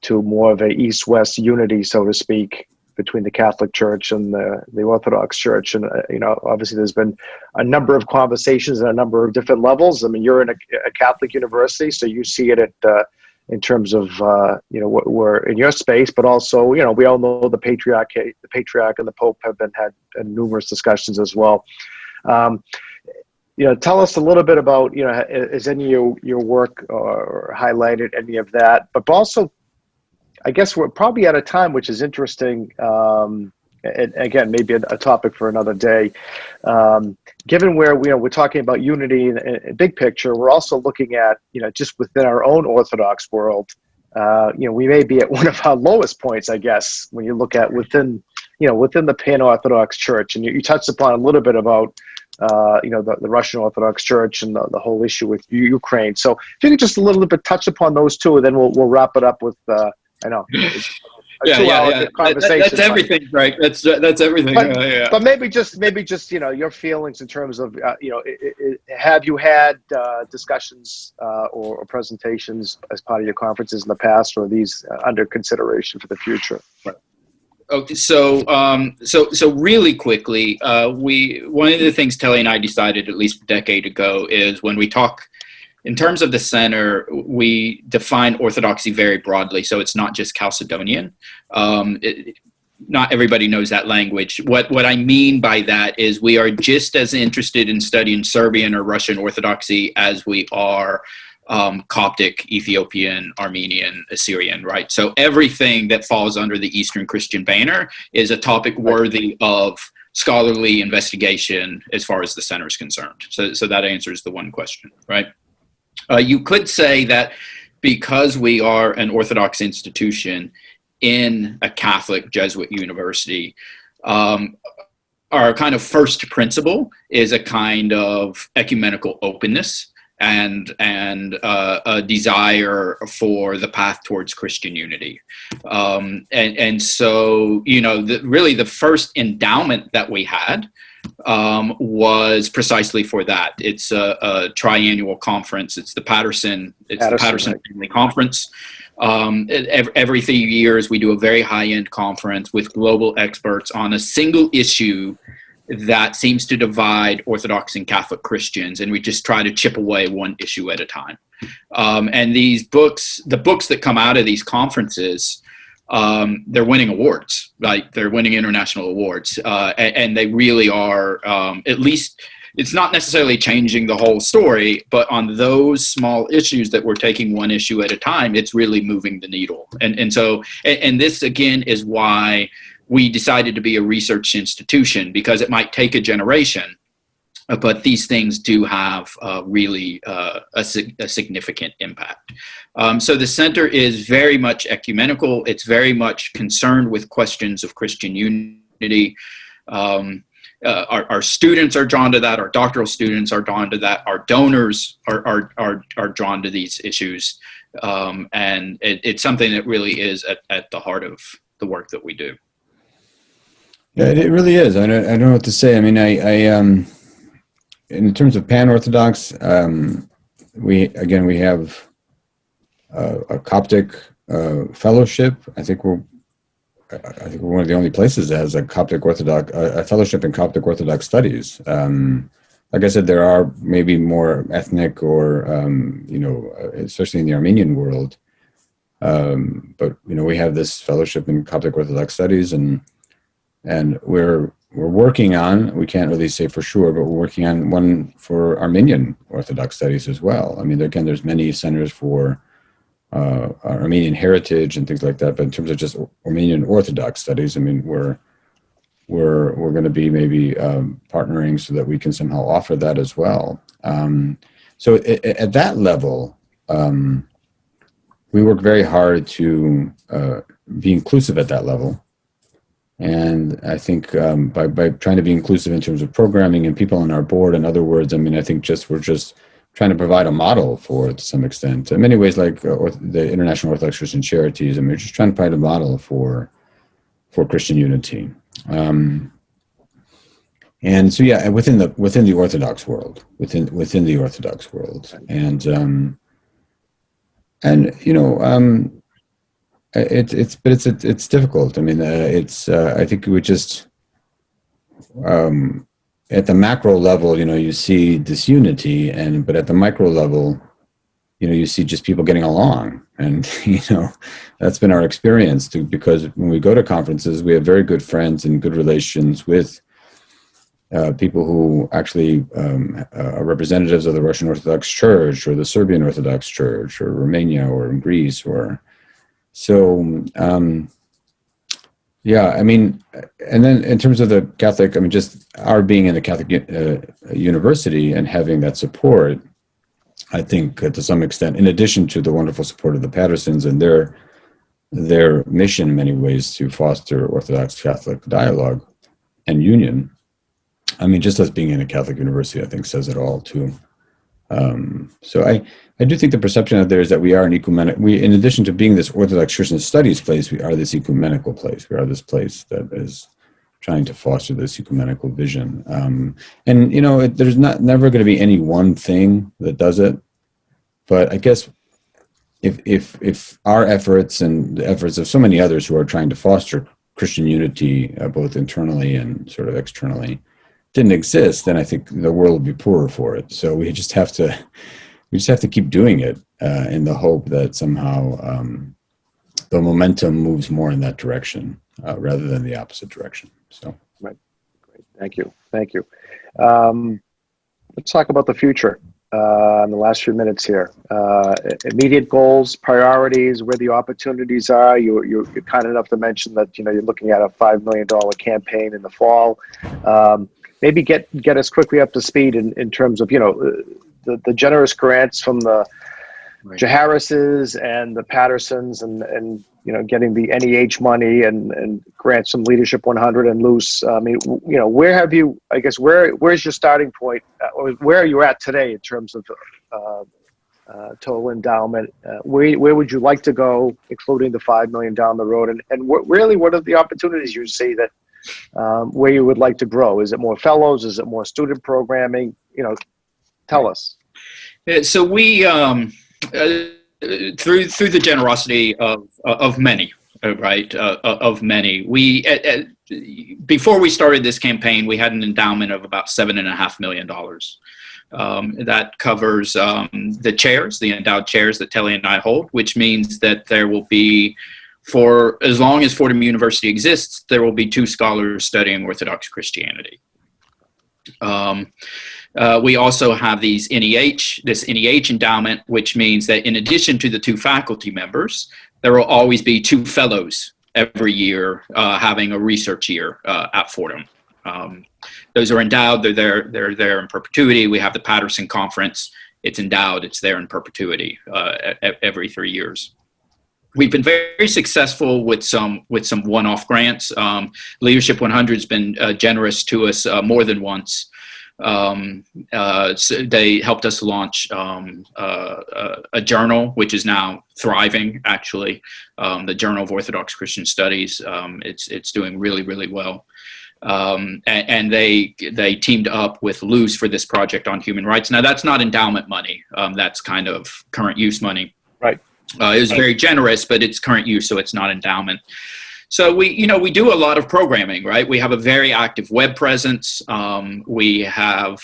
to more of a East-West unity, so to speak, between the Catholic Church and the Orthodox Church? And obviously there's been a number of conversations at a number of different levels. I mean, you're in a Catholic university, so you see it in terms of what we're in your space, but also we all know the Patriarch and the Pope have had numerous discussions as well. Tell us a little bit about, is any of your work or highlighted any of that, but also, I guess we're probably at a time which is interesting, and again, maybe a topic for another day. Given where we're talking about unity in a big picture, we're also looking at, just within our own Orthodox world, we may be at one of our lowest points, I guess, when you look at within the Pan-Orthodox Church. And you touched upon a little bit about the Russian Orthodox Church and the whole issue with Ukraine. So if you could just a little bit touch upon those two, and then we'll wrap it up with, I know. Conversation. That's everything, right? That's everything. But maybe just your feelings in terms of have you had discussions or presentations as part of your conferences in the past, or are these under consideration for the future? Okay, so really quickly, one of the things Telly and I decided at least a decade ago is, when we talk in terms of the center, we define Orthodoxy very broadly. So it's not just Chalcedonian. Not everybody knows that language. What I mean by that is we are just as interested in studying Serbian or Russian Orthodoxy as we are Coptic, Ethiopian, Armenian, Assyrian, right? So everything that falls under the Eastern Christian banner is a topic worthy of scholarly investigation as far as the center is concerned. So that answers the one question, right? You could say that because we are an Orthodox institution in a Catholic Jesuit university, our kind of first principle is a kind of ecumenical openness and a desire for the path towards Christian unity. And so, really the first endowment that we had was precisely for that. It's a triannual conference. It's the Patterson Family Conference. Every 3 years, we do a very high-end conference with global experts on a single issue that seems to divide Orthodox and Catholic Christians, and we just try to chip away one issue at a time. And the books that come out of these conferences, they're winning awards, right? They're winning international awards, and they really are, at least, it's not necessarily changing the whole story, but on those small issues that we're taking one issue at a time, it's really moving the needle. And so this, again, is why we decided to be a research institution, because it might take a generation but these things do have really a significant impact. So the center is very much ecumenical. It's very much concerned with questions of Christian unity. Our students are drawn to that. Our doctoral students are drawn to that. Our donors are drawn to these issues. And it's something that really is at the heart of the work that we do. Yeah, it really is. I don't know what to say. I mean, in terms of pan-Orthodox, we have a Coptic fellowship. I think we're one of the only places that has a Coptic Orthodox a fellowship in Coptic Orthodox Studies. Like I said, there are maybe more ethnic or especially in the Armenian world. But we have this fellowship in Coptic Orthodox Studies, and we're working on, we can't really say for sure, but we're working on one for Armenian Orthodox Studies as well. I mean, again, there's many centers for Armenian heritage and things like that, but in terms of just Armenian Orthodox Studies, I mean, we're going to be maybe partnering so that we can somehow offer that as well. So at that level, we work very hard to be inclusive at that level. And I think by trying to be inclusive in terms of programming and people on our board, in other words, I mean, I think we're just trying to provide a model for it to some extent. In many ways, like the International Orthodox Christian Charities, I mean, we're just trying to provide a model for Christian unity. And so, yeah, within the Orthodox world, within the Orthodox world, and it's difficult. I mean, I think we just at the macro level, you see disunity, but at the micro level, you see just people getting along, and that's been our experience too. Because when we go to conferences, we have very good friends and good relations with people who actually are representatives of the Russian Orthodox Church or the Serbian Orthodox Church or Romania or in Greece or. So, yeah, I mean, and then in terms of the Catholic, I mean, just our being in the Catholic university and having that support, I think to some extent, in addition to the wonderful support of the Pattersons and their mission in many ways to foster Orthodox Catholic dialogue and union, I mean, just us being in a Catholic university, I think says it all too. So I do think the perception out there is that we are an ecumenical, in addition to being this Orthodox Christian Studies place, we are this ecumenical place. We are this place that is trying to foster this ecumenical vision. And, there's never going to be any one thing that does it. But I guess if our efforts and the efforts of so many others who are trying to foster Christian unity, both internally and sort of externally, didn't exist, then I think the world would be poorer for it. So we just have to keep doing it in the hope that somehow the momentum moves more in that direction rather than the opposite direction. So, right, great, thank you. Let's talk about the future in the last few minutes here. Immediate goals, priorities, where the opportunities are. You're kind enough to mention that you're looking at a $5 million campaign in the fall. Maybe get us quickly up to speed in terms of the generous grants from the Jaharises and the Pattersons and getting the NEH money and grants from Leadership 100 and Loose. I mean, where have you? I guess where's your starting point, or where are you at today in terms of total endowment? Where would you like to go, including the $5 million down the road? And really, what are the opportunities you see that? Where you would like to grow? Is it more fellows? Is it more student programming? Tell us. So we, through the generosity of many, right? Of many, we before we started this campaign, we had an endowment of about $7.5 million. That covers the chairs, the endowed chairs that Telly and I hold, which means that there will be, for as long as Fordham University exists, there will be 2 scholars studying Orthodox Christianity. We also have this NEH endowment, which means that in addition to the 2 faculty members, there will always be 2 fellows every year having a research year at Fordham. Those are endowed. They're there in perpetuity. We have the Patterson Conference. It's endowed. It's there in perpetuity every 3 years. We've been very successful with some one-off grants. Leadership 100 has been generous to us more than once. So they helped us launch a journal, which is now thriving. Actually, the Journal of Orthodox Christian Studies. It's doing really, really well. And they teamed up with Luz for this project on human rights. Now that's not endowment money. That's kind of current use money. Right. It was very generous, but it's current use, so it's not endowment. So we do a lot of programming, right? We have a very active web presence. We have,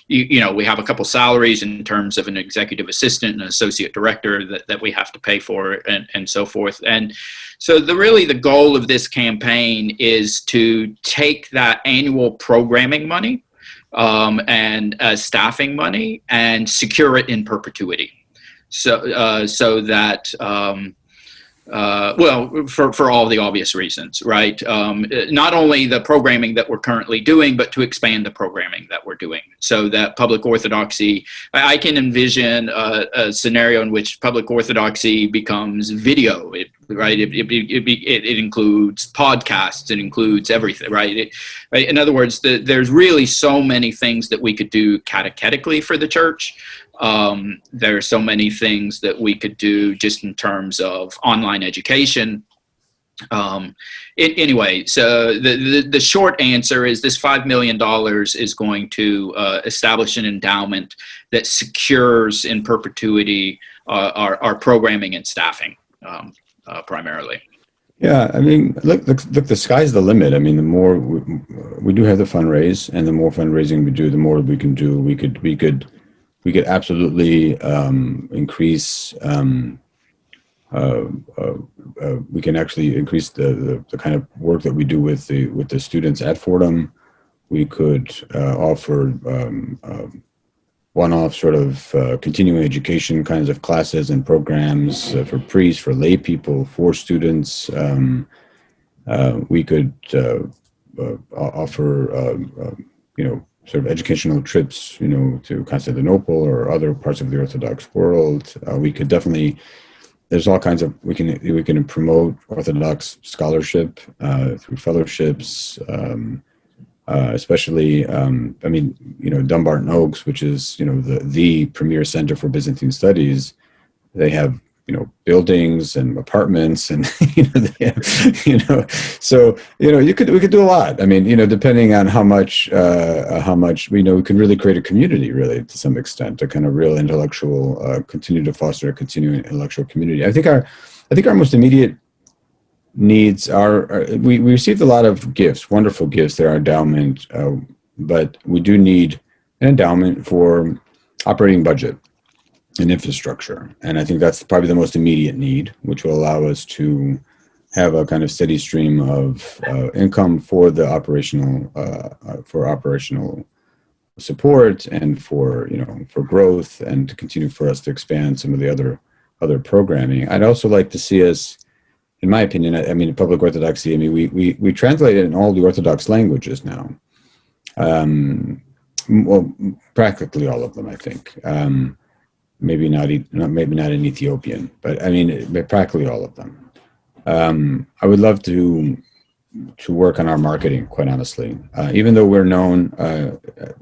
we have a couple salaries in terms of an executive assistant and an associate director that we have to pay for and so forth. And so the goal of this campaign is to take that annual programming money and staffing money and secure it in perpetuity. So that, for all the obvious reasons, right? Not only the programming that we're currently doing, but to expand the programming that we're doing so that public orthodoxy, I can envision a scenario in which public orthodoxy becomes video, right? It includes podcasts, it includes everything, right? Right? In other words, there's really so many things that we could do catechetically for the church. There are so many things that we could do just in terms of online education. Anyway, so the short answer is this $5 million is going to establish an endowment that secures in perpetuity our programming and staffing primarily. Yeah, I mean, look, the sky's the limit. I mean, the more we do have the fundraise, and the more fundraising we do, the more we can do. We could absolutely increase. We can actually increase the kind of work that we do with the students at Fordham. We could offer one-off sort of continuing education kinds of classes and programs for priests, for lay people, for students. We could offer, sort of educational trips, to Constantinople or other parts of the Orthodox world. We could definitely. There's all kinds of we can promote Orthodox scholarship through fellowships, especially Dumbarton Oaks, which is the premier center for Byzantine studies. They have buildings and apartments, and they have, so we could do a lot. I mean, depending on how much we can really create a community, really, to some extent, a kind of real intellectual, continue to foster a continuing intellectual community. I think our most immediate needs are we received a lot of gifts, wonderful gifts. There are endowment, but we do need an endowment for operating budget and infrastructure. And I think that's probably the most immediate need, which will allow us to have a kind of steady stream of income for the operational support and for growth, and to continue for us to expand some of the other programming. I'd also like to see us, in my opinion, in public orthodoxy, we translate it in all the Orthodox languages now. Well, practically all of them, I think. Maybe not in Ethiopian, but practically all of them. I would love to work on our marketing, quite honestly. Even though we're known,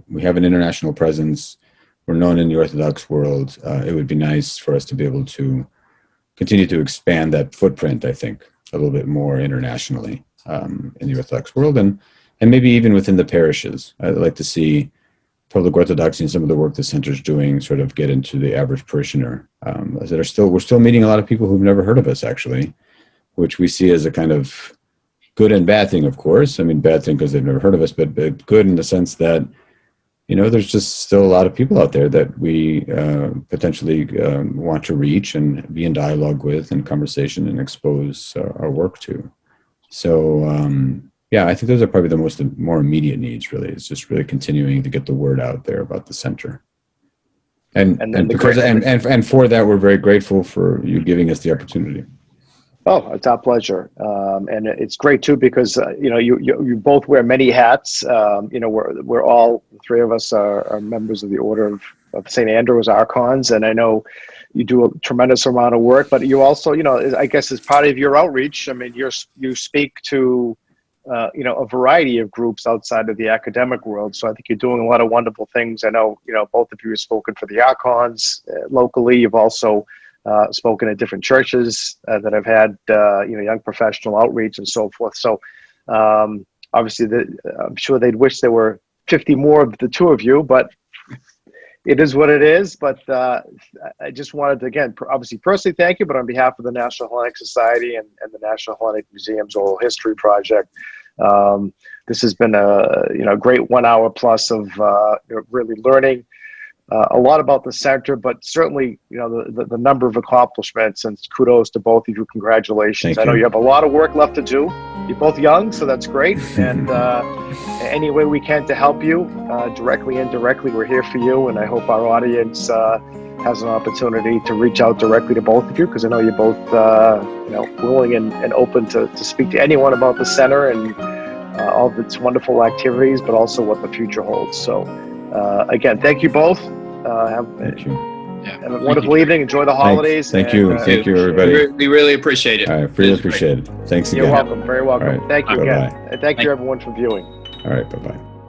we have an international presence, we're known in the Orthodox world, it would be nice for us to be able to continue to expand that footprint, I think, a little bit more internationally in the Orthodox world, and maybe even within the parishes. I'd like to see public orthodoxy and some of the work the center's doing sort of get into the average parishioner. We're still meeting a lot of people who've never heard of us, actually, which we see as a kind of good and bad thing, of course. Bad thing because they've never heard of us, but good in the sense that, there's just still a lot of people out there that we potentially want to reach and be in dialogue with and conversation and expose our work to. So, I think those are probably the more immediate needs, really. It's just really continuing to get the word out there about the center. And for that, we're very grateful for you giving us the opportunity. Oh, it's our pleasure, and it's great too because you both wear many hats. We're all three of us are members of the Order of St. Andrew as Archons, and I know you do a tremendous amount of work. But you also, I guess as part of your outreach, I mean, you speak to a variety of groups outside of the academic world. So I think you're doing a lot of wonderful things. I know both of you have spoken for the Archons locally. You've also spoken at different churches that have had young professional outreach and so forth. So obviously, I'm sure they'd wish there were 50 more of the two of you, but it is what it is. But I just wanted to, again, obviously personally thank you, but on behalf of the National Hellenic Society and the National Hellenic Museum's Oral History Project, this has been a great 1 hour plus of really learning a lot about the center, but certainly, the number of accomplishments, and kudos to both of you. Congratulations. I know you have a lot of work left to do. You're both young, so that's great. And any way we can to help you, directly, indirectly, we're here for you. And I hope our audience has an opportunity to reach out directly to both of you, because I know you're both, willing and open to speak to anyone about the center and all of its wonderful activities, but also what the future holds. So again, thank you both. Thank you. Have a wonderful evening. Enjoy the holidays. Thank you. Thank you, everybody. We really appreciate it. All right. Really appreciate it. Thanks again. You're welcome. Very welcome. All right. Thank you Bye-bye. again. And thank you, everyone, for viewing. All right. Bye-bye.